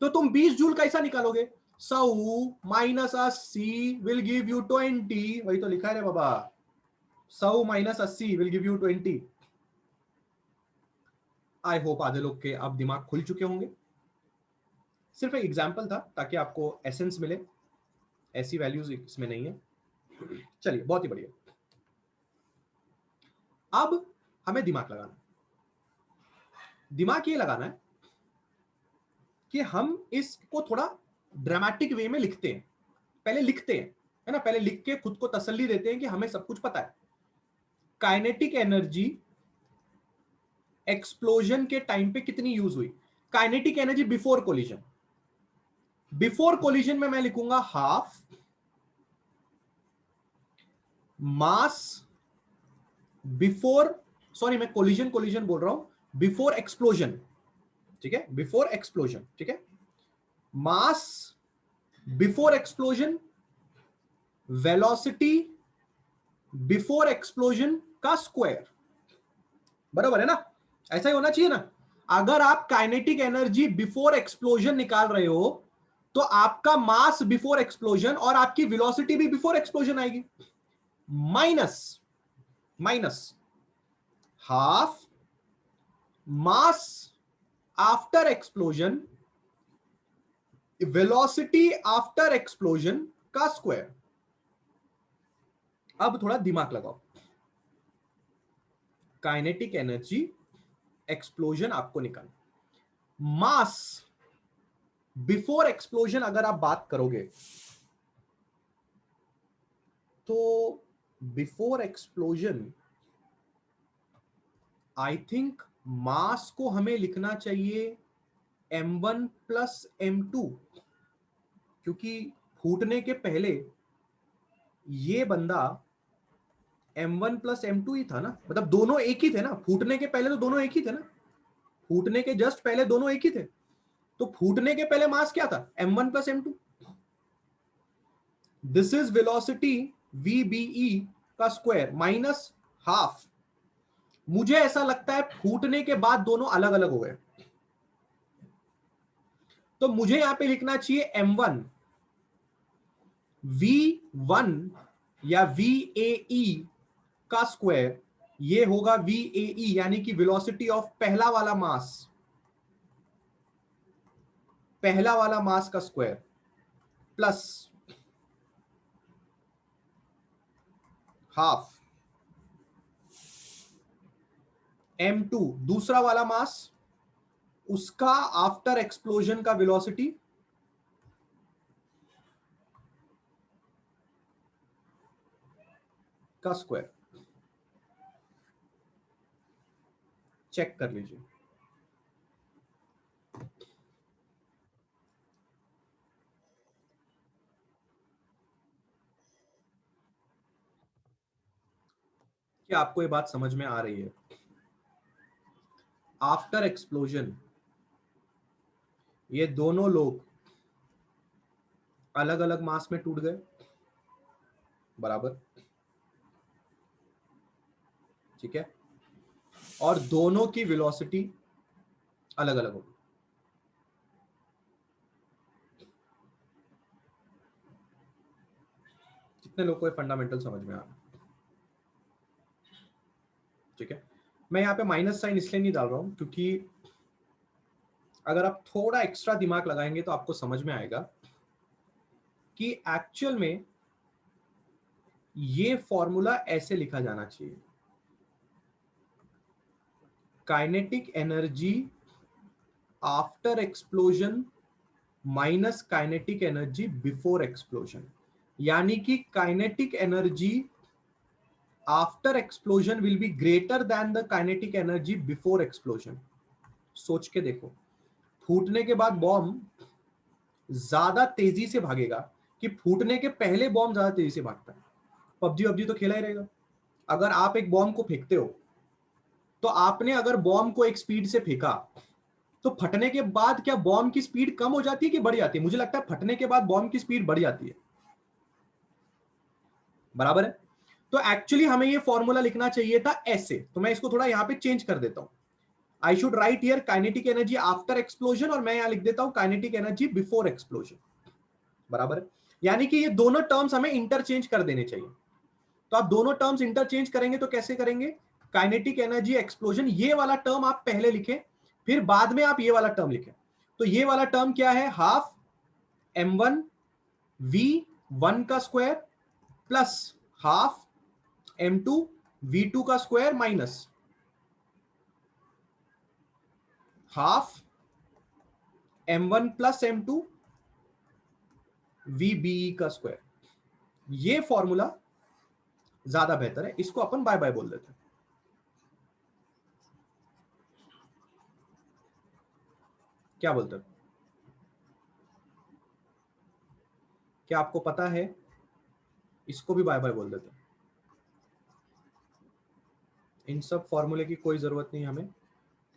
तो तुम 20 जूल कैसा निकालोगे, 100 माइनस 80 विल गिव यू 20, वही तो लिखा है रे बाबा, 100 minus 80 will give you 20। I hope आधे लोग के अब दिमाग खुल चुके होंगे। सिर्फ एक एग्जाम्पल था ताकि आपको एसेंस मिले, ऐसी वैल्यूज इसमें नहीं है। चलिए बहुत ही बढ़िया। अब हमें दिमाग लगाना, दिमाग ये लगाना है कि हम इसको थोड़ा ड्रामेटिक वे में लिखते हैं, पहले लिखते हैं, है ना, पहले लिख के खुद को तसल्ली देते हैं कि हमें सब कुछ पता है। काइनेटिक एनर्जी एक्सप्लोजन के टाइम पे कितनी यूज हुई, kinetic energy before collision, before collision में मैं लिखूंगा हाफ मास बिफोर, सॉरी मैं कोलिजन कोलिजन बोल रहा हूं, बिफोर एक्सप्लोजन, ठीक है, बिफोर एक्सप्लोजन, ठीक है, mass before explosion, velocity before explosion का स्क्वायर, बराबर है ना, ऐसा ही होना चाहिए ना। अगर आप काइनेटिक एनर्जी बिफोर एक्सप्लोजन निकाल रहे हो तो आपका मास बिफोर एक्सप्लोजन और आपकी वेलोसिटी भी बिफोर एक्सप्लोजन आएगी, माइनस माइनस हाफ मास after explosion velocity after explosion का स्क्वायर। अब थोड़ा दिमाग लगाओ, काइनेटिक एनर्जी एक्सप्लोजन आपको निकाल, मास बिफोर एक्सप्लोजन अगर आप बात करोगे तो बिफोर एक्सप्लोजन आई थिंक मास को हमें लिखना चाहिए m1 प्लस m2, क्योंकि फूटने के पहले ये बंदा m1 प्लस m2 ही था ना, मतलब दोनों एक ही थे ना, फूटने के पहले तो दोनों एक ही थे ना, फूटने के जस्ट पहले दोनों एक ही थे, तो फूटने के पहले मास क्या था, m1 plus m2। This is velocity vbe का स्क्वायर माइनस हाफ। मुझे ऐसा लगता है फूटने के बाद दोनों अलग अलग हो गए, तो मुझे यहां पे लिखना चाहिए m1 v1 या vae का स्क्वायर, ये होगा vae यानी कि वेलोसिटी ऑफ पहला वाला मास, पहला वाला मास का स्क्वायर प्लस हाफ m2 दूसरा वाला मास, उसका आफ्टर एक्सप्लोजन का वेलोसिटी का स्क्वायर। चेक कर लीजिए, क्या आपको ये बात समझ में आ रही है। आफ्टर एक्सप्लोजन ये दोनों लोग अलग अलग मास में टूट गए, बराबर, ठीक है, और दोनों की वेलोसिटी अलग अलग होगी। कितने लोग को ये फंडामेंटल समझ में आ रहा है, ठीक है। मैं यहाँ पे माइनस साइन इसलिए नहीं डाल रहा हूं क्योंकि अगर आप थोड़ा एक्स्ट्रा दिमाग लगाएंगे तो आपको समझ में आएगा कि एक्चुअल में ये फॉर्मूला ऐसे लिखा जाना चाहिए, kinetic energy after explosion minus kinetic energy before explosion. यानी कि kinetic energy after explosion will be greater than the kinetic energy before explosion. सोच के देखो, फूटने के बाद बॉम्ब ज्यादा तेजी से भागेगा कि फूटने के पहले बॉम्ब ज्यादा तेजी से भागता है? पबजी वबजी तो खेला ही रहेगा। अगर आप एक बॉम्ब को फेंकते हो, तो आपने अगर बॉम्ब को एक स्पीड से फेंका, तो फटने के बाद क्या बॉम्ब की स्पीड कम हो जाती है कि बढ़ जाती है? मुझे लगता है फटने के बाद बॉम्ब की स्पीड बढ़ जाती है, बराबर है। तो एक्चुअली हमें ये फॉर्मूला लिखना चाहिए था ऐसे, तो मैं इसको थोड़ा यहां पे चेंज कर देता हूं। I should write here kinetic energy after explosion, और मैं यहां लिख देता हूं काइनेटिक एनर्जी बिफोर एक्सप्लोजन, बराबर है। यानी कि ये दोनों टर्म्स हमें इंटरचेंज कर देने चाहिए। तो आप दोनों टर्म्स इंटरचेंज करेंगे तो कैसे करेंगे? काइनेटिक एनर्जी एक्सप्लोजन, ये वाला टर्म आप पहले लिखें, फिर बाद में आप ये वाला टर्म लिखें। तो ये वाला टर्म क्या है? हाफ m1 v1 का square plus half m2 v2 का square minus half m1 plus m2 vbe का स्क्वायर। ये फॉर्मूला ज्यादा बेहतर है, इसको अपन बाय बाय बोल देते हैं। क्या बोलते हैं? क्या आपको पता है? इसको भी बाय बाय बोल देते हैं। इन सब फॉर्मूले की कोई जरूरत नहीं हमें,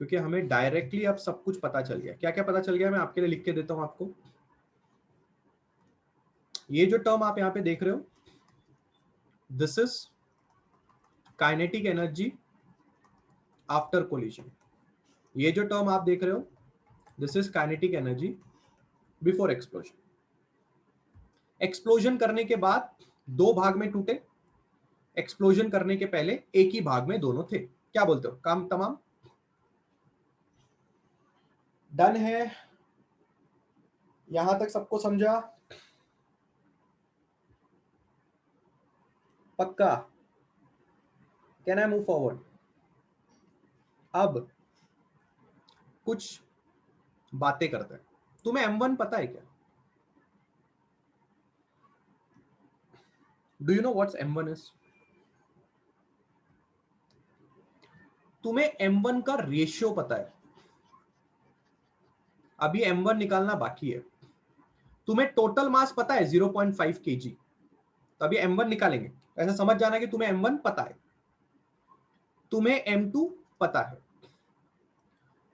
क्योंकि हमें डायरेक्टली अब सब कुछ पता चल गया। क्या क्या पता चल गया मैं आपके लिए लिख के देता हूं आपको। ये जो टर्म आप यहां पे देख रहे हो, this is kinetic energy after collision. ये जो टर्म आप देख रहे हो, this is kinetic energy before explosion. Explosion करने के बाद दो भाग में टूटे, एक्सप्लोजन करने के पहले एक ही भाग में दोनों थे। क्या बोलते हो? काम तमाम डन है? यहां तक सबको समझा? पक्का? Can I move forward? अब कुछ बातें करते हैं। तुम्हें M1 पता है क्या? Do you know what's M1 is? तुम्हें M1 का रेशियो पता है? अभी M1 निकालना बाकी है। तुम्हें टोटल मास पता है 0.5 kg, तो अभी M1 निकालेंगे। ऐसा समझ जाना कि तुम्हें M1 पता है, तुम्हें M2 पता है,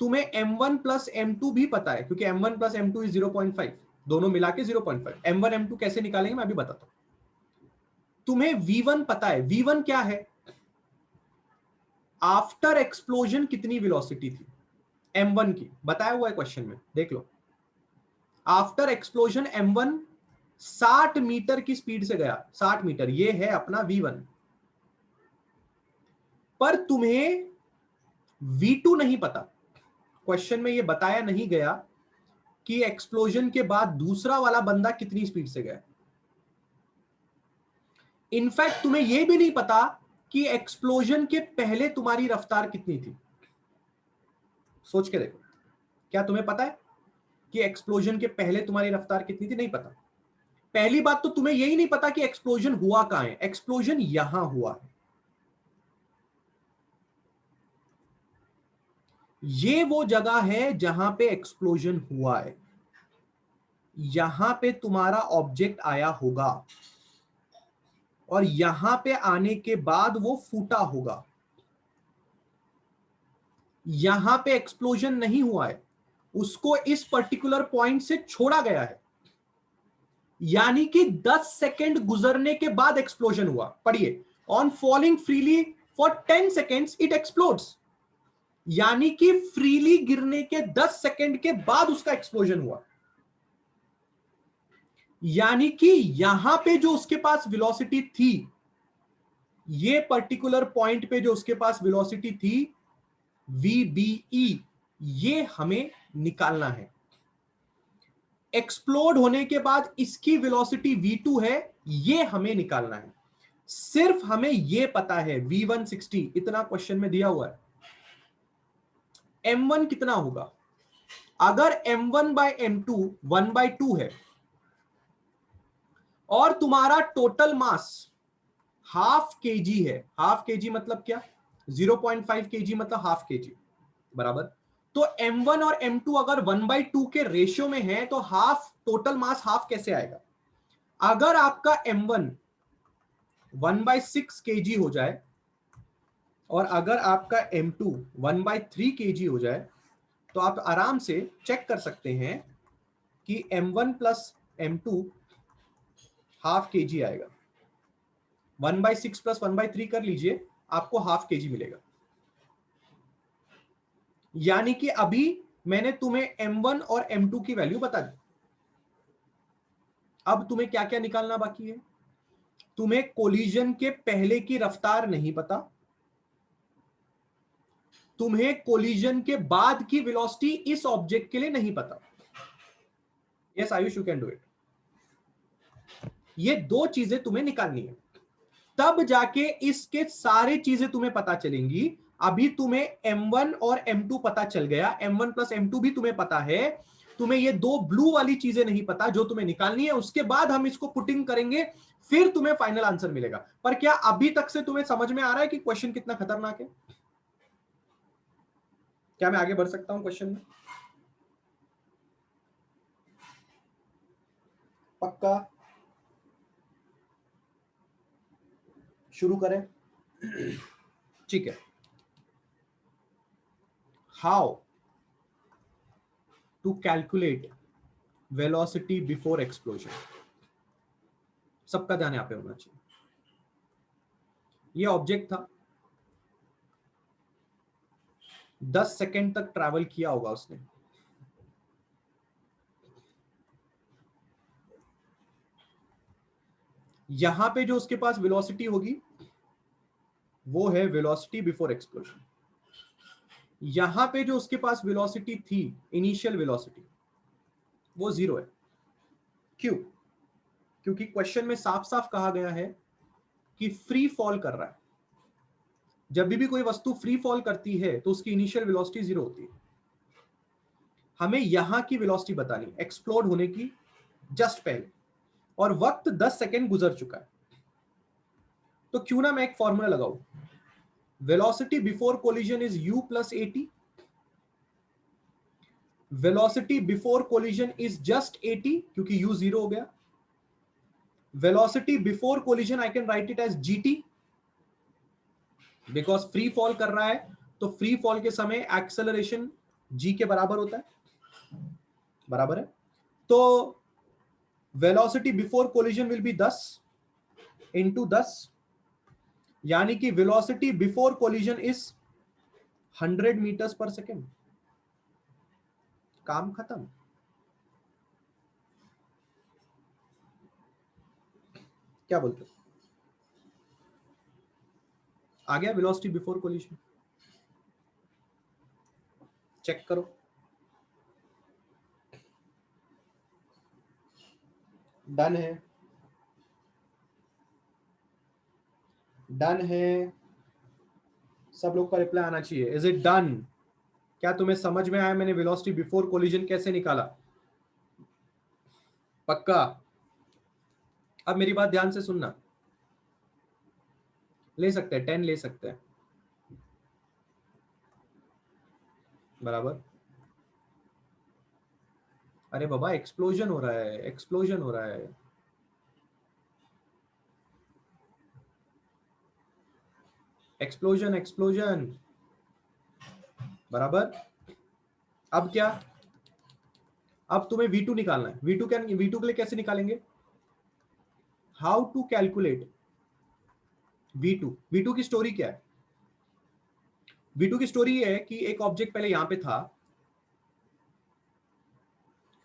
तुम्हें M1 प्लस M2 भी पता है, क्योंकि M1 प्लस M2 इज 0.5, दोनों मिला के 0.5। M1 M2 कैसे निकालेंगे मैं अभी बताता हूं। तुम्हें V1 पता है। V1 क्या है? आफ्टर एक्सप्लोजन कितनी वेलोसिटी थी M1 की, बताया हुआ है क्वेश्चन में, देख लो। आफ्टर एक्सप्लोजन M1 60 मीटर की स्पीड से गया, 60 मीटर, ये है अपना V1। पर तुम्हें V2 नहीं पता। क्वेश्चन में ये बताया नहीं गया कि एक्सप्लोजन के बाद दूसरा वाला बंदा कितनी स्पीड से गया। इनफैक्ट तुम्हें यह भी नहीं पता कि एक्सप्लोजन के पहले तुम्हारी रफ्तार कितनी थी। सोच के देखो, क्या तुम्हें पता है कि एक्सप्लोजन के पहले तुम्हारी रफ्तार कितनी थी? नहीं पता। पहली बात तो तुम्हें यही नहीं पता कि एक्सप्लोजन हुआ कहां है। एक्सप्लोजन यहां हुआ है। ये वो जगह है जहां पे एक्सप्लोजन हुआ है। यहां पे तुम्हारा ऑब्जेक्ट आया होगा और यहां पे आने के बाद वो फूटा होगा। यहां पे एक्सप्लोजन नहीं हुआ है, उसको इस पर्टिकुलर पॉइंट से छोड़ा गया है। यानी कि 10 सेकेंड गुजरने के बाद एक्सप्लोजन हुआ। पढ़िए, on falling freely for 10 seconds it explodes. यानी कि फ्रीली गिरने के 10 सेकेंड के बाद उसका एक्सप्लोजन हुआ। यानी कि यहां पे जो उसके पास वेलोसिटी थी, ये पर्टिकुलर पॉइंट पे जो उसके पास वेलोसिटी थी VBE, ये हमें निकालना है। एक्सप्लोड होने के बाद इसकी वेलोसिटी V2 है, ये हमें निकालना है। सिर्फ हमें यह पता है V160 इतना क्वेश्चन में दिया हुआ है। M1 कितना होगा? अगर M1 बाय M2 1/2 है और तुम्हारा टोटल मास हाफ केजी है, हाफ केजी मतलब क्या? 0.5 केजी मतलब हाफ केजी, बराबर। तो M1 और M2 अगर 1/2 के रेशियो में है तो हाफ, टोटल मास हाफ कैसे आएगा? अगर आपका M1 1/6 केजी हो जाए और अगर आपका M2 1/3 केजी हो जाए तो आप आराम से चेक कर सकते हैं कि M1 plus M2 half KG आएगा। 1/6 प्लस 1/3 कर लीजिए, आपको हाफ केजी मिलेगा। यानी कि अभी मैंने तुम्हें M1 और M2 की वैल्यू बता दी। अब तुम्हें क्या क्या निकालना बाकी है? तुम्हें कोलिजन के पहले की रफ्तार नहीं पता, तुम्हें कोलिजन के बाद की वेलोसिटी इस ऑब्जेक्ट के लिए नहीं पता। Yes Ayush, you can do it. ये दो चीजें तुम्हें निकालनी है, तब जाके इसके सारे चीजें तुम्हें पता चलेंगी। अभी तुम्हें M1 और M2 पता चल गया, M1 प्लस M2 भी तुम्हें पता है, तुम्हें ये दो ब्लू वाली चीजें नहीं पता जो तुम्हें निकालनी है। उसके बाद हम इसको पुटिंग करेंगे, फिर तुम्हें फाइनल आंसर मिलेगा। पर क्या अभी तक से तुम्हें समझ में आ रहा है कि क्वेश्चन कितना खतरनाक है? क्या मैं आगे बढ़ सकता हूं क्वेश्चन में? पक्का? शुरू करें? ठीक है। How to calculate velocity before explosion. सबका ध्यान यहां पे होना चाहिए। ये ऑब्जेक्ट था, 10 सेकेंड तक ट्रैवल किया होगा उसने। यहां पे जो उसके पास वेलोसिटी होगी वो है वेलोसिटी बिफोर एक्सप्लोजन। यहां पे जो उसके पास वेलोसिटी थी, इनिशियल वेलोसिटी, वो 0 है। क्यों? क्योंकि क्वेश्चन में साफ साफ कहा गया है कि फ्री फॉल कर रहा है। जब भी कोई वस्तु फ्री फॉल करती है तो उसकी इनिशियल वेलोसिटी 0 होती है। हमें यहां की वेलोसिटी बतानी, एक्सप्लोड होने की जस्ट पहले, और वक्त 10 सेकेंड गुजर चुका है। तो क्यों ना मैं एक फॉर्मूला लगाऊं, velocity before collision is u plus at, velocity before collision is just at क्योंकि u 0 हो गया। Velocity before collision I can write it as gt, because free fall कर रहा है तो फ्री फॉल के समय एक्सेलरेशन g के बराबर होता है, बराबर है। तो velocity before collision will be 10 into 10, यानी कि velocity before collision is 100 metres per second. काम खत्म। क्या बोलते हो? आ गया वेलोसिटी बिफोर कोलिजन? चेक करो। डन है? डन है? सब लोग का रिप्लाई आना चाहिए। Is it done? क्या तुम्हें समझ में आया मैंने वेलोसिटी बिफोर कोलिजन कैसे निकाला? पक्का? अब मेरी बात ध्यान से सुनना। ले सकते हैं 10, ले सकते हैं, बराबर। अरे बाबा, एक्सप्लोजन हो रहा है, एक्सप्लोजन हो रहा है। एक्सप्लोजन, एक्सप्लोजन, बराबर। अब क्या? अब तुम्हें V2 निकालना है। V2 के लिए कैसे निकालेंगे? हाउ टू कैलकुलेट V2 की स्टोरी क्या है? V2 की स्टोरी है कि एक ऑब्जेक्ट पहले यहां पे था।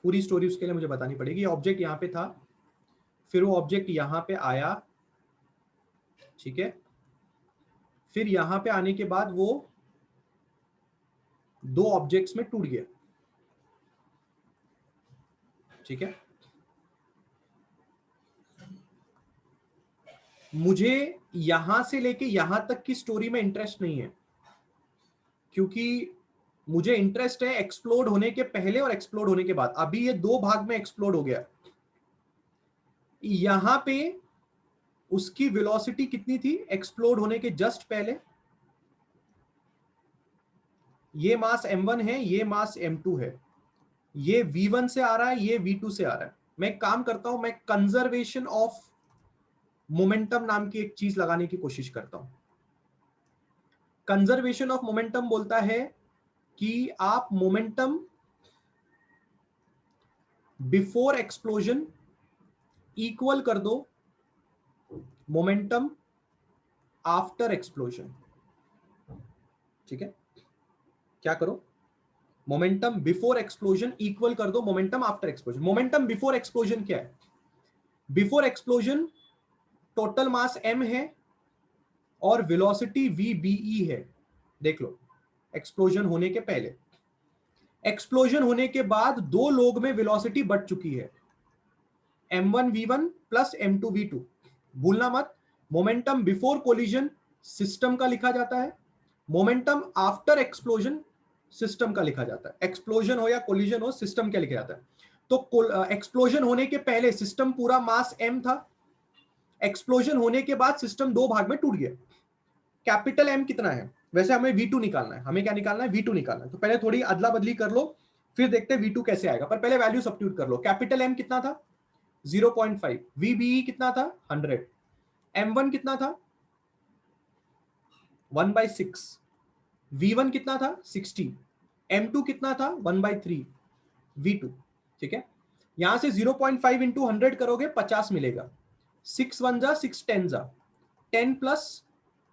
पूरी स्टोरी उसके लिए मुझे बतानी पड़ेगी। ऑब्जेक्ट यहां पे था, फिर वो ऑब्जेक्ट यहां पे आया, ठीक है। फिर यहां पे आने के बाद वो दो ऑब्जेक्ट्स में टूट गया, ठीक है। मुझे यहां से लेके यहां तक की स्टोरी में इंटरेस्ट नहीं है, क्योंकि मुझे इंटरेस्ट है एक्सप्लोड होने के पहले और एक्सप्लोड होने के बाद। अभी ये 2 भाग में एक्सप्लोड हो गया। यहां पे उसकी वेलोसिटी कितनी थी एक्सप्लोड होने के जस्ट पहले? ये मास m1 है, ये मास m2 है, ये v1 से आ रहा है, ये v2 से आ रहा है। मैं एक काम करता हूं, मैं कंजर्वेशन ऑफ मोमेंटम नाम की एक चीज लगाने की कोशिश करता हूं। कंजर्वेशन ऑफ मोमेंटम बोलता है कि आप मोमेंटम बिफोर एक्सप्लोजन इक्वल कर दो मोमेंटम आफ्टर एक्सप्लोजन। ठीक है, क्या करो, मोमेंटम बिफोर एक्सप्लोजन इक्वल कर दो momentum after explosion. Momentum before explosion क्या है? Before explosion total mass m है और वेलोसिटी vbe है। देख लो, एक्सप्लोजन होने के पहले। एक्सप्लोजन होने के बाद 2 लोग में वेलोसिटी बढ़ चुकी है, m1 v1 plus m2 v2। भूलना मत, मोमेंटम बिफोर कोलिजन सिस्टम का लिखा जाता है, मोमेंटम आफ्टर एक्सप्लोजन सिस्टम का लिखा जाता है। एक्सप्लोजन हो या कोलिजन हो, सिस्टम क्या लिखा जाता है? तो एक्सप्लोजन होने के पहले सिस्टम पूरा मास m था, एक्सप्लोजन होने के बाद सिस्टम 2 भाग में टूट गया। कैपिटल M कितना है? वैसे हमें V2 निकालना है। हमें क्या निकालना है? V2 निकालना है। तो पहले थोड़ी अदला बदली कर लो, फिर देखते हैं V2 कैसे आएगा, पर पहले वैल्यू सब्स्टिट्यूट कर लो। कैपिटल M कितना था? 0.5। VBE कितना था? 100। M1 कितना था? 1/6। V1 कितना था? 60। M2 कितना था? 1/3 V2। ठीक है, यहां से 0.5 इंटू 100 करोगे 50 मिलेगा। 6 1 जा 6 10 जा 10 प्लस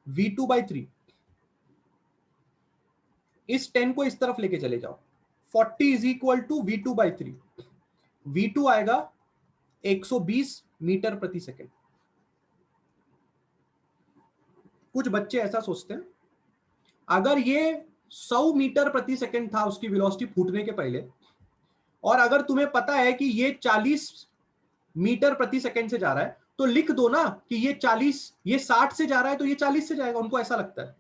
V2/3। इस 10 को इस तरफ लेके चले जाओ, 40 is equal to V2/3। V2 आएगा 120 मीटर प्रति सेकेंड। कुछ बच्चे ऐसा सोचते हैं, अगर ये 100 मीटर प्रति सेकेंड था उसकी वेलोसिटी फूटने के पहले, और अगर तुम्हें पता है कि ये 40 मीटर प्रति सेकेंड से जा रहा है, तो लिख दो ना कि ये 60 से जा रहा है तो ये 40 से जाएगा। उनको ऐसा लगता है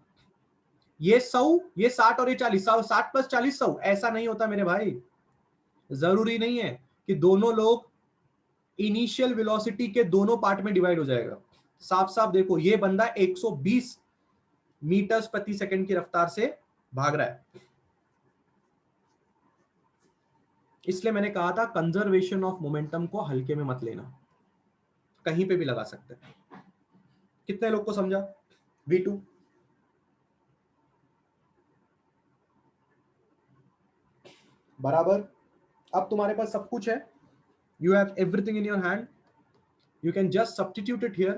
ये 100, ये 60 और ये 40, 60 प्लस 40 100। ऐसा नहीं होता मेरे भाई। जरूरी नहीं है कि दोनों लोग इनिशियल वेलोसिटी के दोनों पार्ट में डिवाइड हो जाएगा। साफ साफ देखो, ये बंदा 120 मीटर्स प्रति सेकंड की रफ्तार से भाग रहा है। इसलिए मैंने कहा था कंजर्वेशन ऑफ मोमेंटम को हल्के में मत लेना, कहीं पे भी लगा सकते हैं। कितने लोग को समझा? V2 बराबर। अब तुम्हारे पास सब कुछ है, you have everything in your hand, you can just substitute it here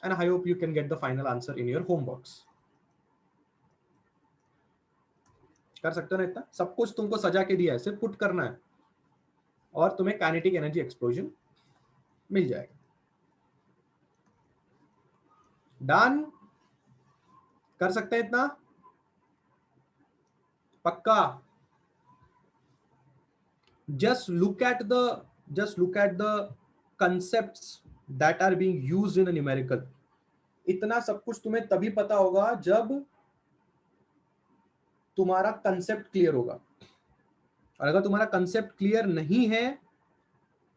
and I hope you can get the final answer in your home box। कर सकते हो ना? इतना सब कुछ तुमको सजा के दिया है, सिर्फ पुट करना है और तुम्हें काइनेटिक एनर्जी एक्सप्लोजन मिल जाएगा। डन? कर सकते हैं इतना? पक्का? just look at the concepts that are being used in a numerical। इतना सब कुछ तुम्हें तभी पता होगा जब तुम्हारा कंसेप्ट क्लियर होगा, और अगर तुम्हारा कंसेप्ट क्लियर नहीं है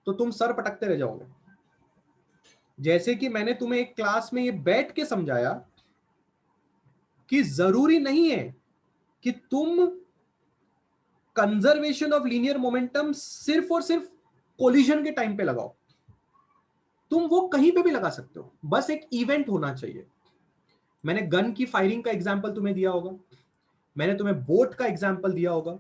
तो तुम सर पटकते रह जाओगे। जैसे कि मैंने तुम्हें एक क्लास में ये बैठ के समझाया कि जरूरी नहीं है कि तुम कंजर्वेशन ऑफ लीनियर मोमेंटम सिर्फ और सिर्फ कोलिजन के टाइम पे लगाओ, तुम वो कहीं पे भी लगा सकते हो, बस एक इवेंट होना चाहिए। मैंने गन की फायरिंग का एग्जांपल तुम्हें दिया होगा, मैंने तुम्हें बोट का एग्जांपल दिया होगा।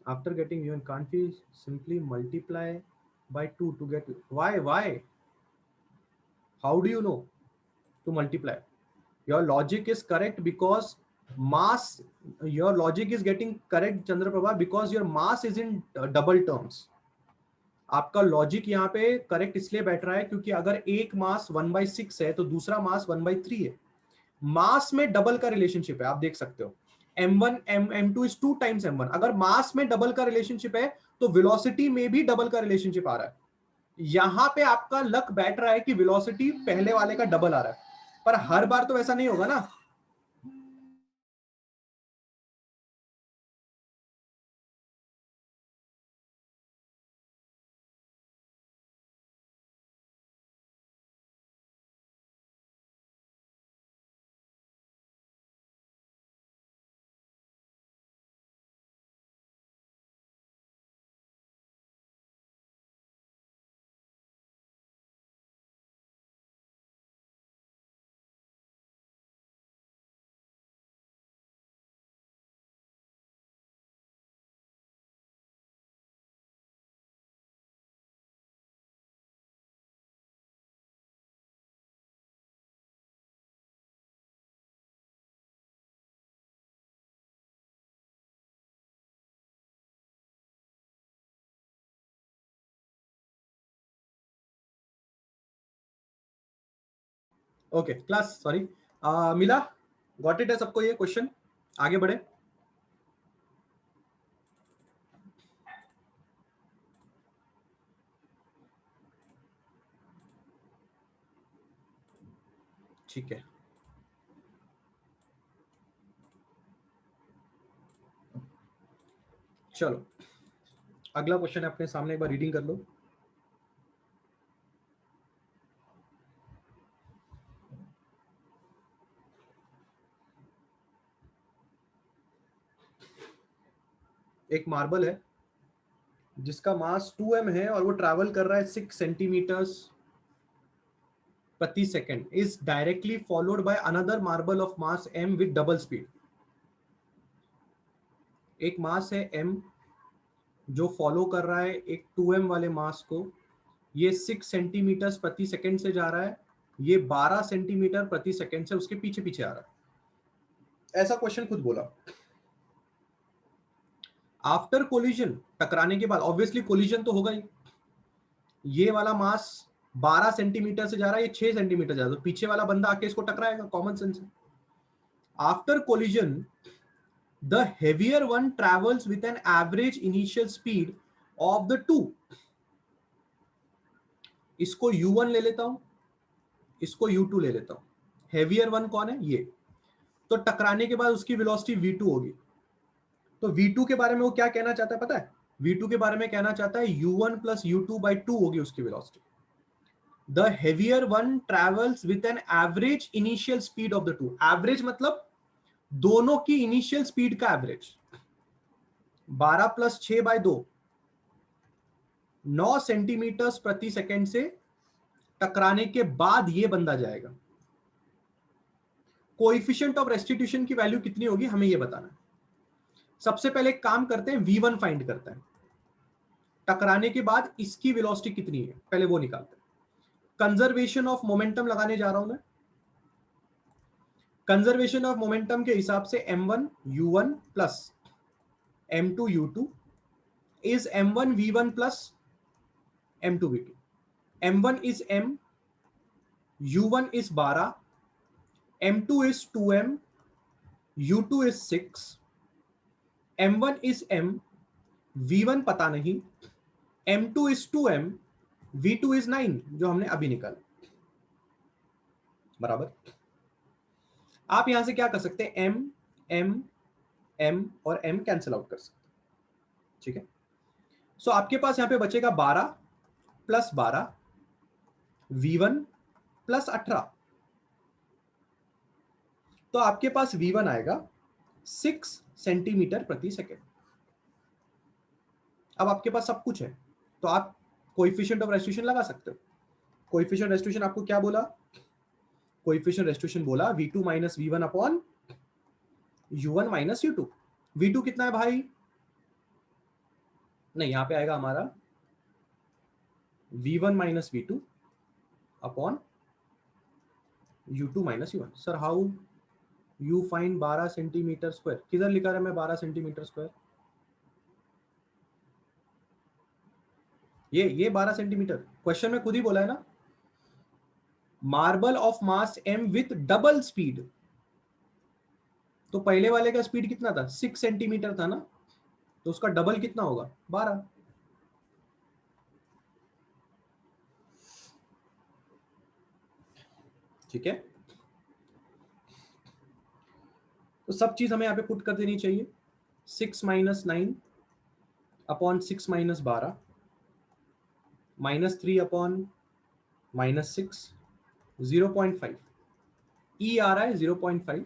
After getting u, can't we simply multiply by 2 to get why? How do you know to multiply? Your logic is correct because mass, your logic is getting correct Chandraprabha because your mass is in double terms। आपका logic यहाँ पे correct इसलिए बैठ रहा है क्योंकि अगर एक मास 1/6 है तो दूसरा मास 1/3 है। मास में डबल का रिलेशनशिप है, आप देख सकते हो m1 m2 is 2 times m1। अगर मास में डबल का रिलेशनशिप है तो वेलोसिटी में भी डबल का रिलेशनशिप आ रहा है। यहां पे आपका लक बैठ रहा है कि वेलोसिटी पहले वाले का डबल आ रहा है, पर हर बार तो ऐसा नहीं होगा ना। ओके क्लास, सॉरी, मिला, गॉट इट है सबको ये क्वेश्चन? आगे बढ़े। ठीक है, चलो अगला क्वेश्चन है अपने सामने, एक बार रीडिंग कर लो। एक मार्बल है जिसका मास 2m है और वो ट्रैवल कर रहा है 6 सेंटीमीटर्स प्रति second, is directly followed by another marble of mass m with double speed. एक मास है m जो फॉलो कर रहा है एक 2m वाले मास को, ये 6 सेंटीमीटर प्रति सेकंड से जा रहा है, ये 12 सेंटीमीटर प्रति सेकंड से उसके पीछे पीछे आ रहा है। ऐसा क्वेश्चन खुद बोला। आफ्टर कोलिजन, टकराने के बाद, ऑब्वियसली कोलिजन तो होगा ही, ये वाला मास 12 सेंटीमीटर से जा रहा है, ये 6 सेंटीमीटर जा रहा है, तो पीछे वाला बंदा आके इसको टकराएगा, कॉमन सेंस है। After collision the heavier one travels with an average initial speed of the two. इसको u1 ले लेता हूं, इसको u2 ले लेता हूं। हेवियर वन कौन है? ये। तो टकराने के बाद उसकी वेलोसिटी v2 होगी। तो v2 के बारे में वो क्या कहना चाहता है पता है? v2 के बारे में कहना चाहता है u1 प्लस u2 बाई 2 होगी उसकी velocity. The heavier one travels with an average initial speed of the two. Average मतलब दोनों की इनिशियल स्पीड का एवरेज। 12 प्लस 6 बाय 2, 9 सेंटीमीटर प्रति सेकंड से टकराने के बाद ये बंदा जाएगा। कोएफिशिएंट ऑफ रेस्टिट्यूशन की वैल्यू कितनी होगी हमें ये बताना है। सबसे पहले एक काम करते हैं, v1 फाइंड करते हैं। टकराने के बाद इसकी वेलोसिटी कितनी है पहले वो निकालते हैं। कंजर्वेशन ऑफ मोमेंटम लगाने जा रहा हूं मैं। कंजर्वेशन ऑफ मोमेंटम के हिसाब से m1 u1 plus m2 u2 is m1 v1 plus m2 v2। m1 is m, u1 is 12, m2 is 2m, u2 is 6, m1 is m, v1 पता नहीं, m2 is 2m, v2 is 9 जो हमने अभी निकाला। बराबर। आप यहां से क्या कर सकते हैं, m m m और m कैंसिल आउट कर सकते हैं। ठीक है, सो आपके पास यहां पे बचेगा 12 प्लस 12 v1 प्लस 18। तो आपके पास v1 आएगा 6 सेंटीमीटर प्रति सेकेंड। अब आपके पास सब कुछ है तो आप कोएफिशिएंट ऑफ रेस्टिट्यूशन लगा सकते हो। कोएफिशिएंट रेस्टिट्यूशन आपको क्या बोला? कोएफिशिएंट रेस्टिट्यूशन बोला v2 minus v1 upon u1 minus u2। v2 कितना है भाई? नहीं, यहां पे आएगा हमारा v1 minus v2 upon u2 minus u1। Sir how you find 12 centimetre square? किधर लिखा है मैं 12 सेंटीमीटर स्क्वायर? ये 12 सेंटीमीटर क्वेश्चन में खुद ही बोला है ना। Marble of mass m with double speed तो पहले वाले का स्पीड कितना था? 6 सेंटीमीटर था ना, तो उसका डबल कितना होगा? 12। ठीक है, तो सब चीज हमें यहाँ पे पुट कर देनी चाहिए। 6 माइनस 9 अपॉन 6 माइनस 12 -3 अपॉन -6 0.5 ई आ रहा है 0.5,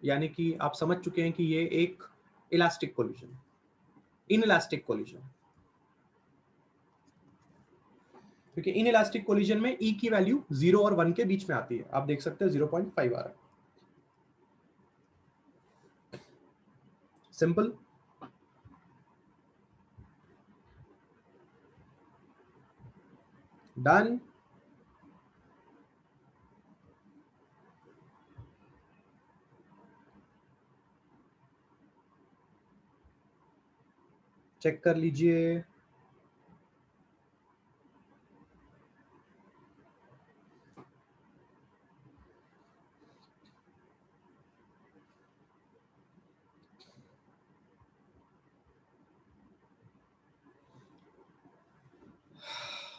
यानी कि आप समझ चुके हैं कि ये एक elastic collision, in elastic collision, क्योंकि इन इलास्टिक कोलिजन में ई की वैल्यू 0 और 1 के बीच में आती है। आप देख सकते हैं 0.5 आ रहा है। सिंपल। डन। चेक कर लीजिए।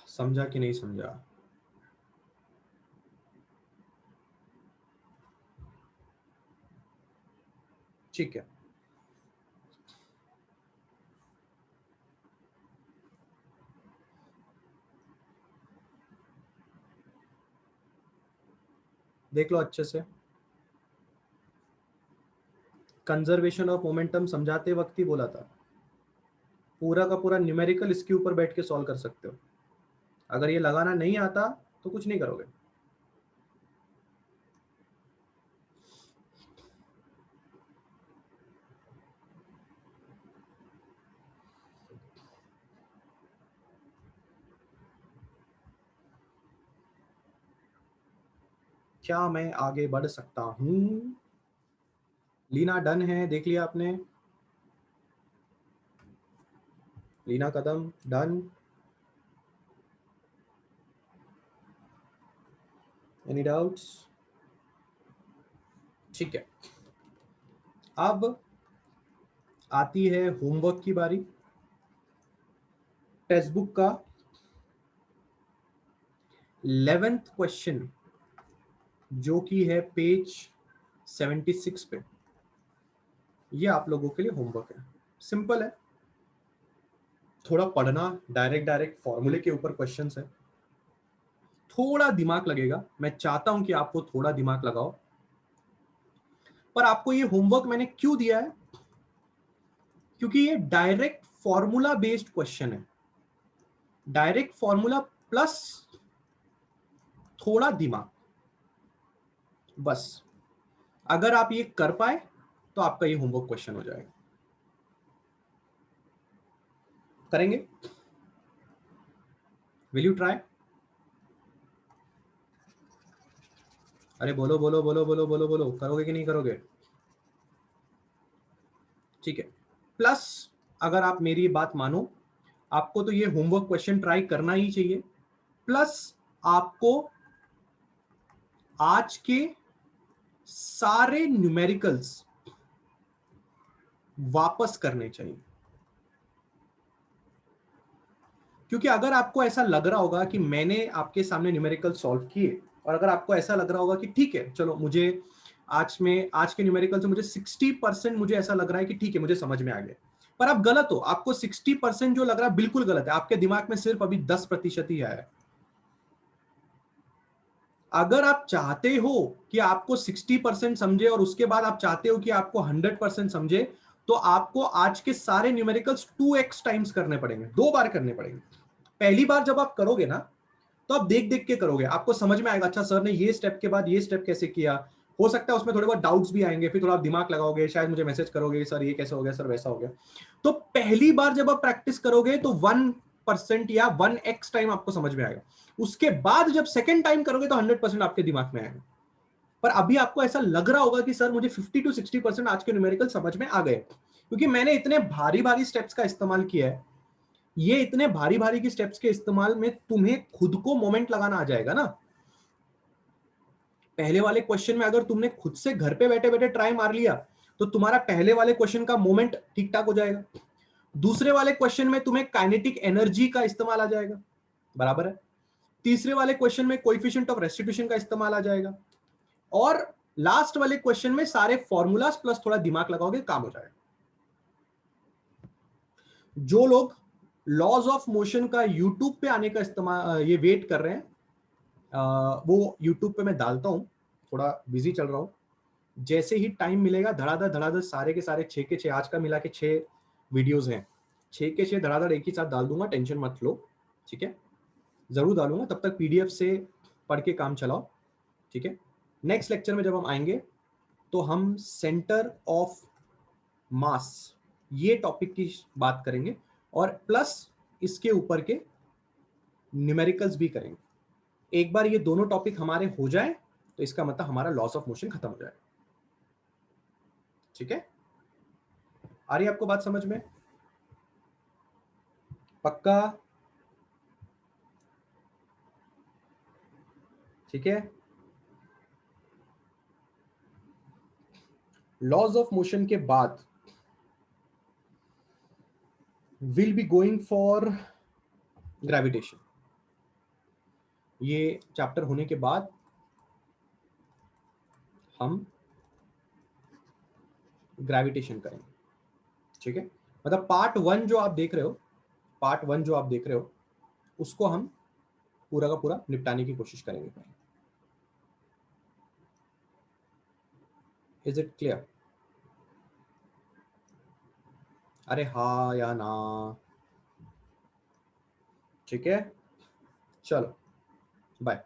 समझा कि नहीं समझा? ठीक है, देख लो अच्छे से। कंजर्वेशन ऑफ मोमेंटम समझाते वक्त ही बोला था, पूरा का पूरा न्यूमेरिकल इसके ऊपर बैठ के सॉल्व कर सकते हो। अगर ये लगाना नहीं आता तो कुछ नहीं करोगे। क्या मैं आगे बढ़ सकता हूं? लीना डन है, देख लिया आपने? लीना कदम डन। Any doubts? ठीक है, अब आती है होमवर्क की बारी। टेक्स्ट बुक का 11th क्वेश्चन, जो कि है पेज 76 पे, ये आप लोगों के लिए होमवर्क है। सिंपल है, थोड़ा पढ़ना, डायरेक्ट डायरेक्ट फॉर्मूले के ऊपर क्वेश्चंस है, थोड़ा दिमाग लगेगा। मैं चाहता हूं कि आपको थोड़ा दिमाग लगाओ, पर आपको ये होमवर्क मैंने क्यों दिया है? क्योंकि ये डायरेक्ट फॉर्मूला बेस्ड क्वेश्चन है। डायरेक्ट फॉर्मूला प्लस थोड़ा दिमाग, बस। अगर आप ये कर पाए तो आपका ये होमवर्क क्वेश्चन हो जाएगा। करेंगे? Will you try? अरे बोलो बोलो बोलो बोलो बोलो बोलो, करोगे कि नहीं करोगे? ठीक है, प्लस अगर आप मेरी बात मानो, आपको तो ये होमवर्क क्वेश्चन ट्राई करना ही चाहिए, प्लस आपको आज के सारे न्यूमेरिकल्स वापस करने चाहिए। क्योंकि अगर आपको ऐसा लग रहा होगा कि मैंने आपके सामने न्यूमेरिकल सॉल्व किए, और अगर आपको ऐसा लग रहा होगा कि ठीक है चलो, मुझे आज के न्यूमेरिकल से मुझे 60% मुझे ऐसा लग रहा है कि ठीक है मुझे समझ में आ गया, पर आप गलत हो। आपको 60% जो लग रहा है बिल्कुल गलत है। आपके दिमाग में सिर्फ अभी 10% ही आया है। अगर आप चाहते हो कि आपको 60% समझे और उसके बाद आप चाहते हो कि आपको 100% समझे, तो आपको आज के सारे न्यूमेरिकल्स 2x टाइम्स करने पड़ेंगे, 2 बार करने पड़ेंगे। पहली बार जब आप करोगे ना, तो आप देख देख के करोगे, आपको समझ में आएगा अच्छा सर ने ये स्टेप के बाद ये स्टेप कैसे किया। हो सकता है उसमें थोड़े बहुत डाउट्स भी आएंगे, फिर थोड़ा आप दिमाग लगाओगे, शायद मुझे मैसेज करोगे सर ये कैसे हो गया, सर वैसा हो गया। तो पहली बार जब आप प्रैक्टिस करोगे तो 1% या 1x टाइम आपको समझ में आएगा। उसके बाद जब सेकेंड टाइम करोगे तो 100% आपके दिमाग में आएगा। पर अभी आपको ऐसा लग रहा होगा कि सर मुझे 50 to 60% आज के न्यूमेरिकल समझ में आ गए, क्योंकि मैंने इतने भारी भारी स्टेप्स का इस्तेमाल किया है। ये इतने भारी भारी की स्टेप्स के इस्तेमाल में तुम्हें खुद को मोमेंट लगाना आ जाएगा ना। पहले वाले क्वेश्चन में अगर तुमने खुद से घर पे बैठे बैठे ट्राई मार लिया, तो तुम्हारा पहले वाले क्वेश्चन का मोमेंट ठीक ठाक हो जाएगा, दूसरे वाले क्वेश्चन में तुम्हें काइनेटिक एनर्जी का इस्तेमाल आ जाएगा, बराबर है, तीसरे वाले क्वेश्चन में कोएफिशिएंट ऑफ रेस्टिट्यूशन का इस्तेमाल आ जाएगा, और लास्ट वाले क्वेश्चन में सारे फॉर्मूलाज प्लस थोड़ा दिमाग लगाओगे, काम हो जाएगा। जो लोग लॉज ऑफ मोशन का यूट्यूब पे आने का इस्तेमाल ये वेट कर रहे हैं, वो यूट्यूब पे मैं डालता हूं, थोड़ा बिजी चल रहा हूं, जैसे ही टाइम मिलेगा धड़ाधड़ धड़ाधड़ सारे के सारे 6 के 6 आज का मिला के 6 वीडियोस हैं, 6 के 6 धड़ाधड़ एक ही साथ डाल दूंगा, टेंशन मत लो, ठीक है, जरूर डालूंगा, तब तक पीडीएफ से पढ़ के काम चलाओ, ठीक है। नेक्स्ट लेक्चर में जब हम आएंगे तो हम सेंटर ऑफ मास ये टॉपिक की बात करेंगे, और प्लस इसके ऊपर के न्यूमेरिकल्स भी करेंगे। एक बार ये दोनों टॉपिक हमारे हो जाए तो इसका मतलब हमारा लॉस ऑफ मोशन खत्म हो जाएगा, ठीक है। आ रही है आपको बात समझ में? पक्का? ठीक है। लॉज ऑफ मोशन के बाद will be going for gravitation. ये चैप्टर होने के बाद हम ग्रेविटेशन करेंगे, ठीक है। मतलब पार्ट 1 जो आप देख रहे हो, पार्ट 1 जो आप देख रहे हो उसको हम पूरा का पूरा निपटाने की कोशिश करेंगे। Is it clear? अरे हाँ या ना? ठीक है, चलो बाय।